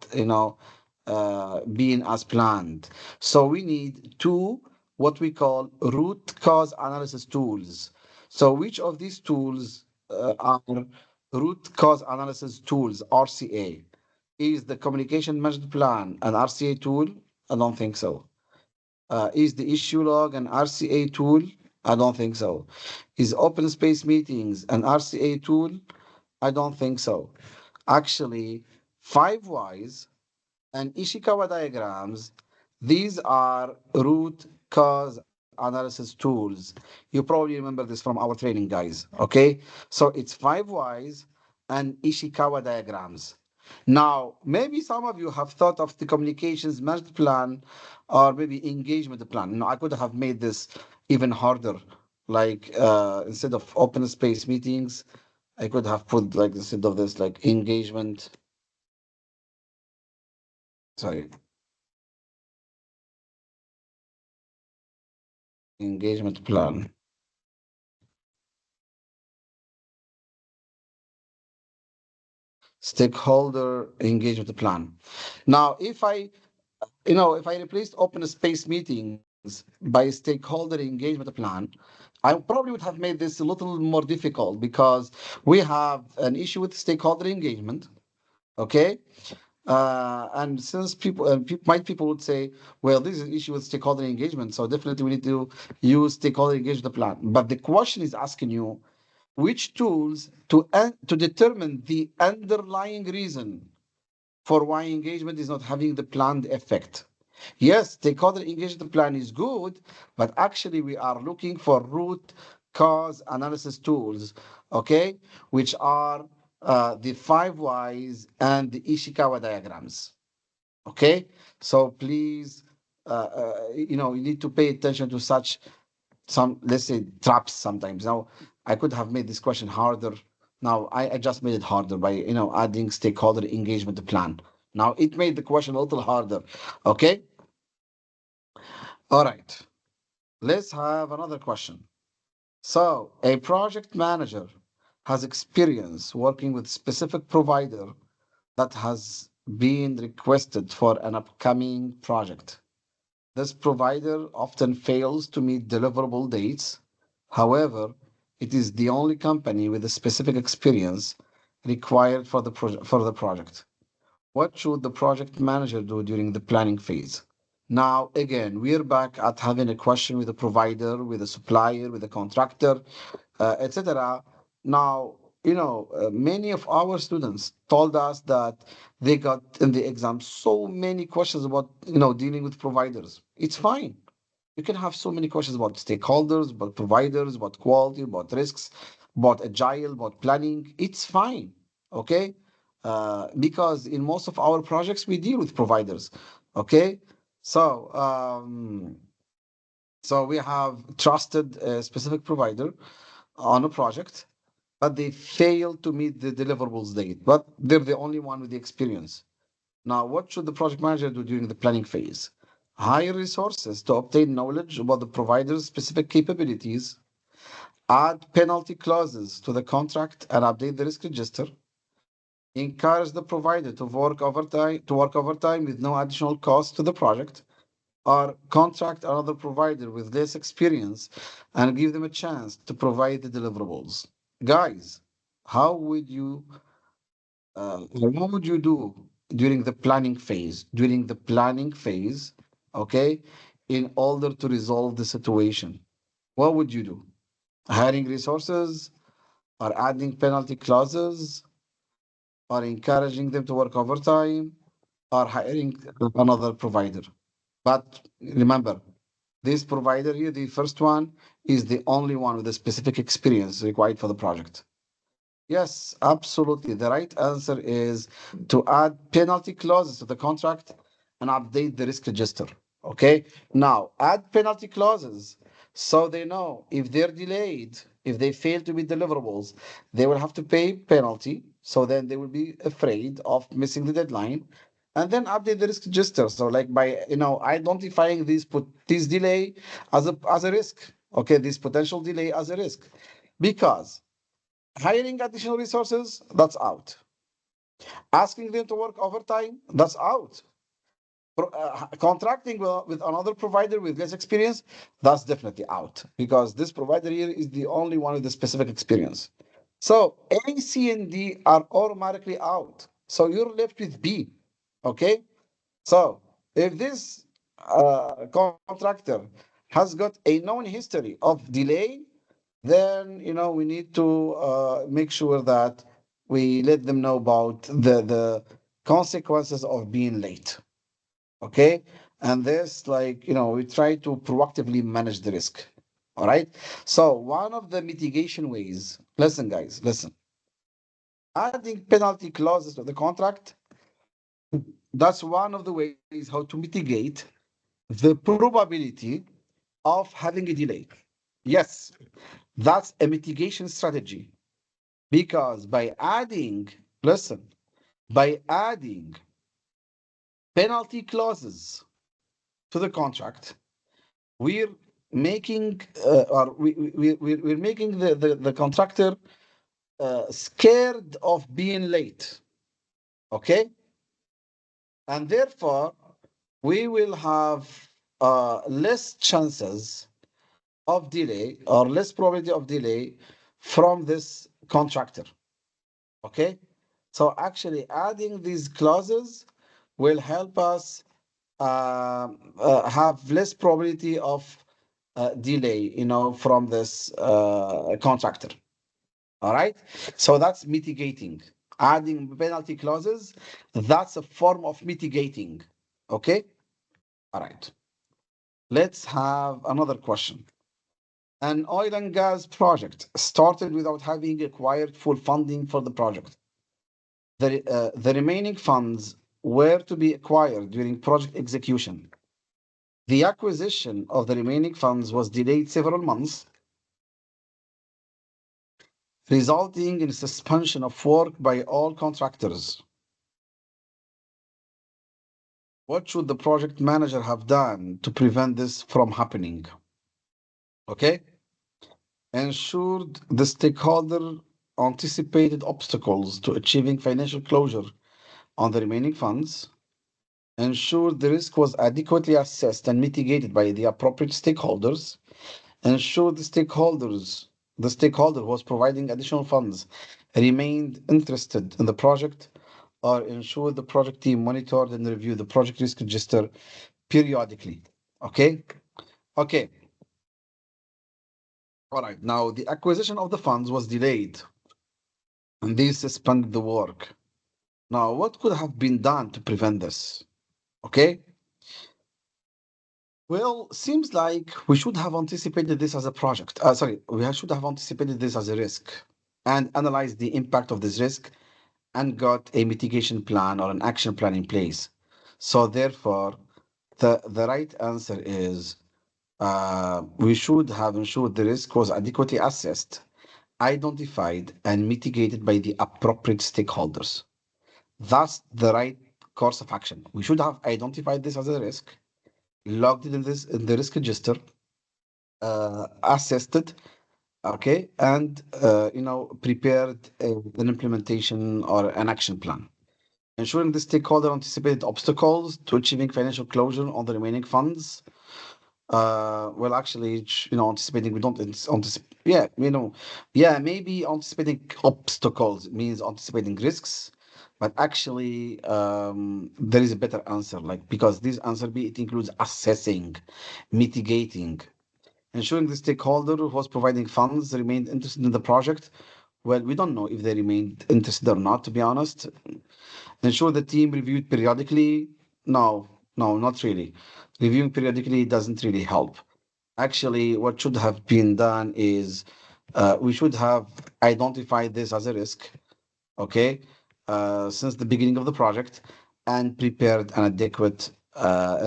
Speaker 1: being as planned. So we need two, what we call root cause analysis tools. So which of these tools are root cause analysis tools? RCA. Is the communication management plan an RCA tool? I don't think so. Is the issue log an RCA tool? I don't think so. Is open space meetings an RCA tool? I don't think so. Actually, five whys and Ishikawa diagrams, these are root cause analysis tools. You probably remember this from our training, guys. Okay? So it's five whys and Ishikawa diagrams. Now, maybe some of you have thought of the communications management plan or maybe engagement plan. I could have made this even harder. Like instead of open space meetings, I could have put like instead of this like engagement. Sorry, engagement plan. Stakeholder engagement plan. Now, if I replaced open space meetings by stakeholder engagement plan, I probably would have made this a little more difficult because we have an issue with stakeholder engagement. Okay. And since people would say, well, this is an issue with stakeholder engagement, so definitely we need to use stakeholder engagement plan. But the question is asking you which tools to determine the underlying reason for why engagement is not having the planned effect. Yes, stakeholder engagement plan is good, but actually we are looking for root cause analysis tools, okay, which are the five whys and the Ishikawa diagrams. Okay, so please, you need to pay attention to such some, let's say, traps sometimes. Now, I could have made this question harder. Now, I just made it harder by, adding stakeholder engagement plan. Now, it made the question a little harder. Okay. All right, let's have another question. So, a project manager has experience working with specific provider that has been requested for an upcoming project. This provider often fails to meet deliverable dates. However, it is the only company with a specific experience required for for the project. What should the project manager do during the planning phase? Now, again, we're back at having a question with a provider, with a supplier, with a contractor, etc. Now, many of our students told us that they got in the exam so many questions about, dealing with providers. It's fine. You can have so many questions about stakeholders, about providers, about quality, about risks, about agile, about planning. It's fine. Okay. Because in most of our projects, we deal with providers. Okay. So, so we have trusted a specific provider on a project, but they fail to meet the deliverables date. But they're the only one with the experience. Now, what should the project manager do during the planning phase? Hire resources to obtain knowledge about the provider's specific capabilities, add penalty clauses to the contract and update the risk register, encourage the provider to work overtime with no additional cost to the project, or contract another provider with less experience and give them a chance to provide the deliverables. Guys, how would you what would you do during the planning phase? During the planning phase, okay, in order to resolve the situation, what would you do? Hiring resources, or adding penalty clauses, or encouraging them to work overtime, or hiring another provider. But remember, this provider here, the first one, is the only one with a specific experience required for the project. Yes, absolutely. The right answer is to add penalty clauses to the contract and update the risk register. Okay. Now, add penalty clauses so they know if they're delayed, if they fail to meet deliverables, they will have to pay penalty. So then they will be afraid of missing the deadline. And then update the risk register. So, like by identifying this delay as a risk. Okay, this potential delay as a risk, because hiring additional resources, that's out. Asking them to work overtime, that's out. Contracting with another provider with less experience, that's definitely out, because this provider here is the only one with the specific experience. So A, C, and D are automatically out. So you're left with B. Okay. So if this contractor has got a known history of delay, then we need to make sure that we let them know about the consequences of being late. Okay. And this, like, we try to proactively manage the risk. All right. So one of the mitigation ways, listen guys, listen, adding penalty clauses to the contract, that's one of the ways how to mitigate the probability of having a delay. Yes, that's a mitigation strategy. Because by adding, listen, by adding penalty clauses to the contract, we're making we're making the contractor scared of being late. Okay. And therefore, we will have less chances of delay, or less probability of delay from this contractor. Okay. So actually adding these clauses will help us have less probability of delay, from this contractor. All right. So that's mitigating. Adding penalty clauses, that's a form of mitigating. Okay. All right. Let's have another question. An oil and gas project started without having acquired full funding for the project. The remaining funds were to be acquired during project execution. The acquisition of the remaining funds was delayed several months, resulting in suspension of work by all contractors. What should the project manager have done to prevent this from happening? Okay. Ensured the stakeholder anticipated obstacles to achieving financial closure on the remaining funds. Ensured the risk was adequately assessed and mitigated by the appropriate stakeholders. Ensure the stakeholder who was providing additional funds remained interested in the project, or ensure the project team monitored and reviewed the project risk register periodically. Okay? Okay. All right. Now, the acquisition of the funds was delayed and they suspended the work. Now, what could have been done to prevent this? Okay? Well, seems like we should have anticipated this as a project. Sorry, should have anticipated this as a risk and analyzed the impact of this risk and got a mitigation plan or an action plan in place. So therefore, the right answer is we should have ensured the risk was adequately assessed, identified, and mitigated by the appropriate stakeholders. That's the right course of action. We should have identified this as a risk, logged it in the risk register, assessed it, okay, and prepared an implementation or an action plan. Ensuring the stakeholder anticipated obstacles to achieving financial closure on the remaining funds. Well, actually, anticipating we don't anticipate. Yeah, yeah, maybe anticipating obstacles means anticipating risks, but actually, there is a better answer, like because this answer B it includes assessing, mitigating, ensuring the stakeholder who was providing funds remained interested in the project. Well, we don't know if they remained interested or not, to be honest. Ensure the team reviewed periodically. No, no, not really. Reviewing periodically doesn't really help. Actually, what should have been done is we should have identified this as a risk, okay, since the beginning of the project and prepared an adequate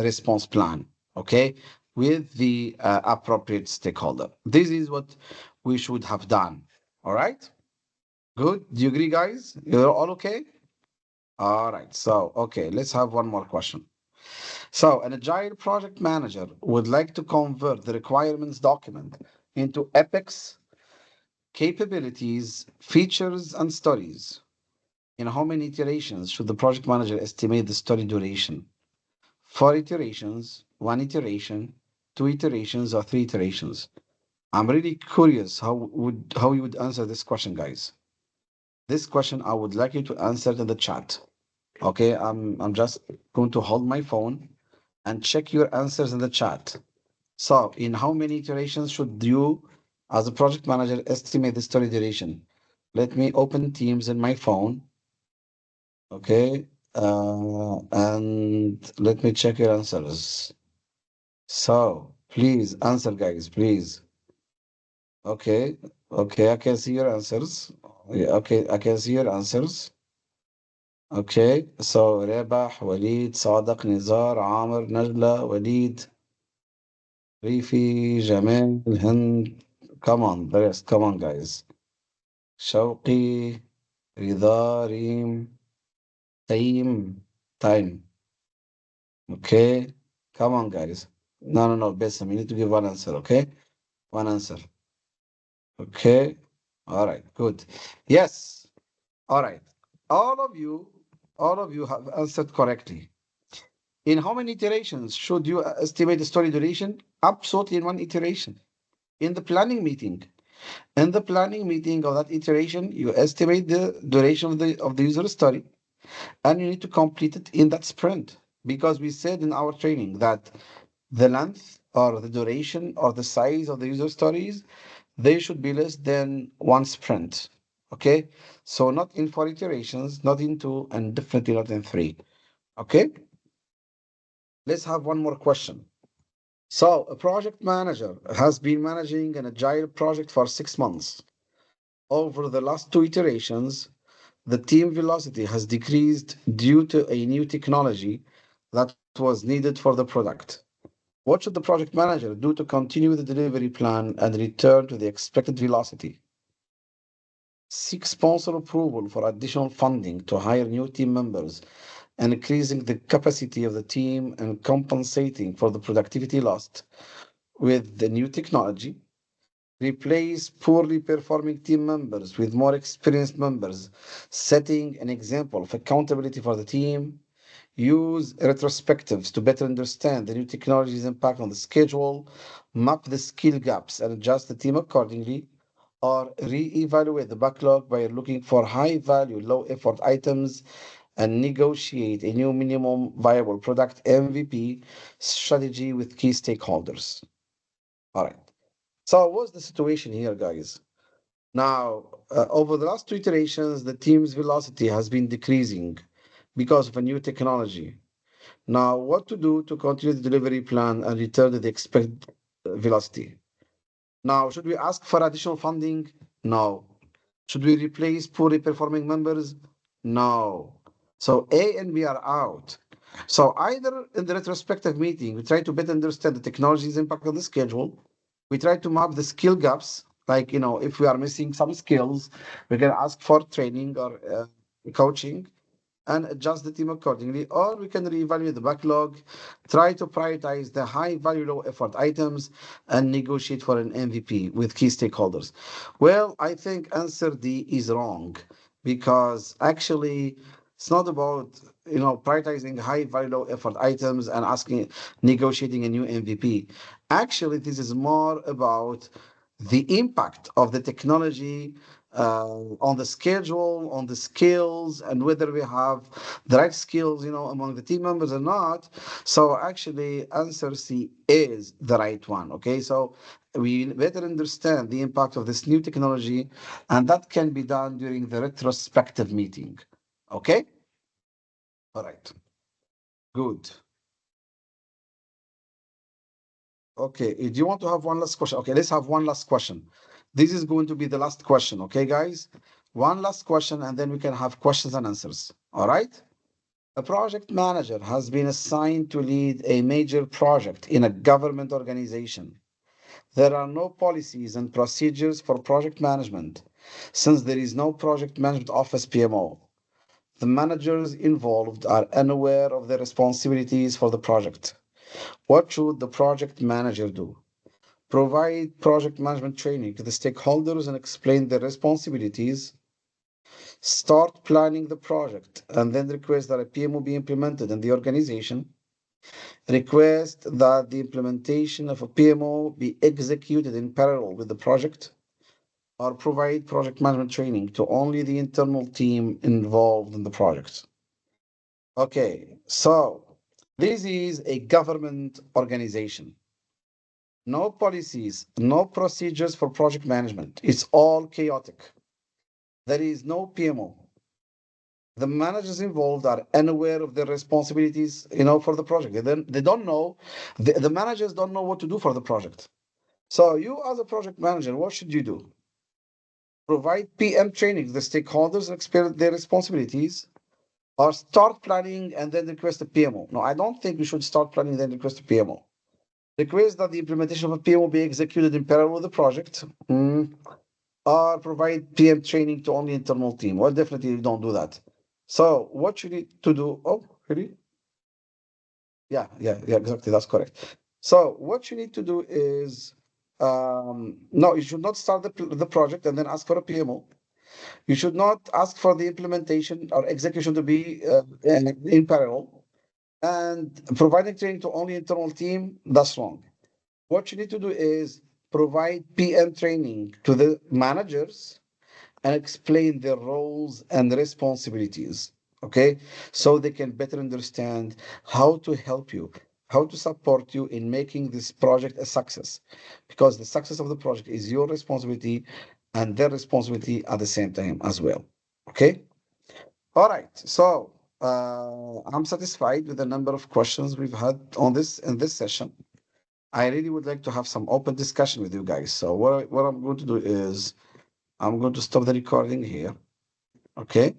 Speaker 1: response plan, okay, with the appropriate stakeholder. This is what we should have done. All right. Good. Do you agree, guys? You're all okay? All right. So, okay, let's have one more question. So, an agile project manager would like to convert the requirements document into epics, capabilities, features, and stories. In how many iterations should the project manager estimate the story duration? 4 iterations, 1 iteration, 2 iterations, or 3 iterations? I'm really curious how you would answer this question, guys. This question I would like you to answer in the chat. Okay, I'm just going to hold my phone and check your answers in the chat. So, in how many iterations should you, as a project manager, estimate the story duration? Let me open Teams in my phone. Okay, and let me check your answers. So, please answer, guys, please. Okay, okay, I can see your answers. Yeah, okay, I can see your answers. Okay, so Rebah, Walid, Sadiq, Nizar, Amr, Najla, Walid, Rifi, Jamal, Hind. Come on, the rest. Come on, guys. Shawqi, Rida, Reem, Taim, Time. Okay, come on, guys. No, no, no, Besam, you need to give one answer, okay? One answer. Okay, all right, good. Yes, all right. All of you, all of you have answered correctly. In how many iterations should you estimate the story duration? Absolutely in 1 iteration. In the planning meeting. In the planning meeting of that iteration, you estimate the duration of the user story, and you need to complete it in that sprint. Because we said in our training that the length or the duration or the size of the user stories, they should be less than 1 sprint. Okay? So not in 4 iterations, not in 2, and definitely not in 3. Okay? Let's have one more question. So, a project manager has been managing an agile project for 6 months. Over the last 2 iterations, the team velocity has decreased due to a new technology that was needed for the product. What should the project manager do to continue the delivery plan and return to the expected velocity? Seek sponsor approval for additional funding to hire new team members and increasing the capacity of the team and compensating for the productivity lost with the new technology. Replace poorly performing team members with more experienced members, setting an example of accountability for the team. Use retrospectives to better understand the new technology's impact on the schedule, map the skill gaps, and adjust the team accordingly, or re-evaluate the backlog by looking for high-value, low-effort items and negotiate a new minimum viable product MVP strategy with key stakeholders. All right. So what's the situation here, guys? Now, over the last two iterations, the team's velocity has been decreasing because of a new technology. Now, what to do to continue the delivery plan and return to the expected velocity? Now, should we ask for additional funding? No. Should we replace poorly performing members? No. So A and B are out. So either in the retrospective meeting, we try to better understand the technology's impact on the schedule. We try to map the skill gaps. Like, if we are missing some skills, we can ask for training or coaching and adjust the team accordingly, or we can reevaluate the backlog, try to prioritize the high value, low effort items, and negotiate for an MVP with key stakeholders. Well, I think answer D is wrong because actually it's not about prioritizing high value, low effort items and asking negotiating a new MVP. Actually, this is more about the impact of the technology on the schedule, on the skills, and whether we have the right skills, among the team members or not. So actually, answer C is the right one. Okay, so we better understand the impact of this new technology, and that can be done during the retrospective meeting. Okay, all right, good. Okay, do you want to have one last question? Okay, let's have one last question. This is going to be the last question, okay, guys? One last question, and then we can have questions and answers. All right? A project manager has been assigned to lead a major project in a government organization. There are no policies and procedures for project management since there is no project management office PMO. The managers involved are unaware of their responsibilities for the project. What should the project manager do? Provide project management training to the stakeholders and explain their responsibilities. Start planning the project and then request that a PMO be implemented in the organization. Request that the implementation of a PMO be executed in parallel with the project, or provide project management training to only the internal team involved in the project. Okay, so this is a government organization. No policies, no procedures for project management. It's all chaotic. There is no PMO. The managers involved are unaware of their responsibilities, for the project. They don't know. The managers don't know what to do for the project. So you, as a project manager, what should you do? Provide PM training to the stakeholders and explain their responsibilities, or start planning and then request a PMO. No, I don't think we should start planning and then request a PMO. Request that the implementation of a PMO be executed in parallel with the project. Or provide PM training to only internal team. Well, definitely you don't do that. So what you need to do? Oh, really? Yeah, exactly. That's correct. So what you need to do is, no, you should not start the project and then ask for a PMO. You should not ask for the implementation or execution to be in parallel. And providing training to only internal team, that's wrong. What you need to do is provide PM training to the managers and explain their roles and responsibilities. Okay, so they can better understand how to help you, how to support you in making this project a success, because the success of the project is your responsibility and their responsibility at the same time as well. Okay, all right. So I'm satisfied with the number of questions we've had on this in this session. I really would like to have some open discussion with you guys. So what I'm going to do is I'm going to stop the recording here. Okay.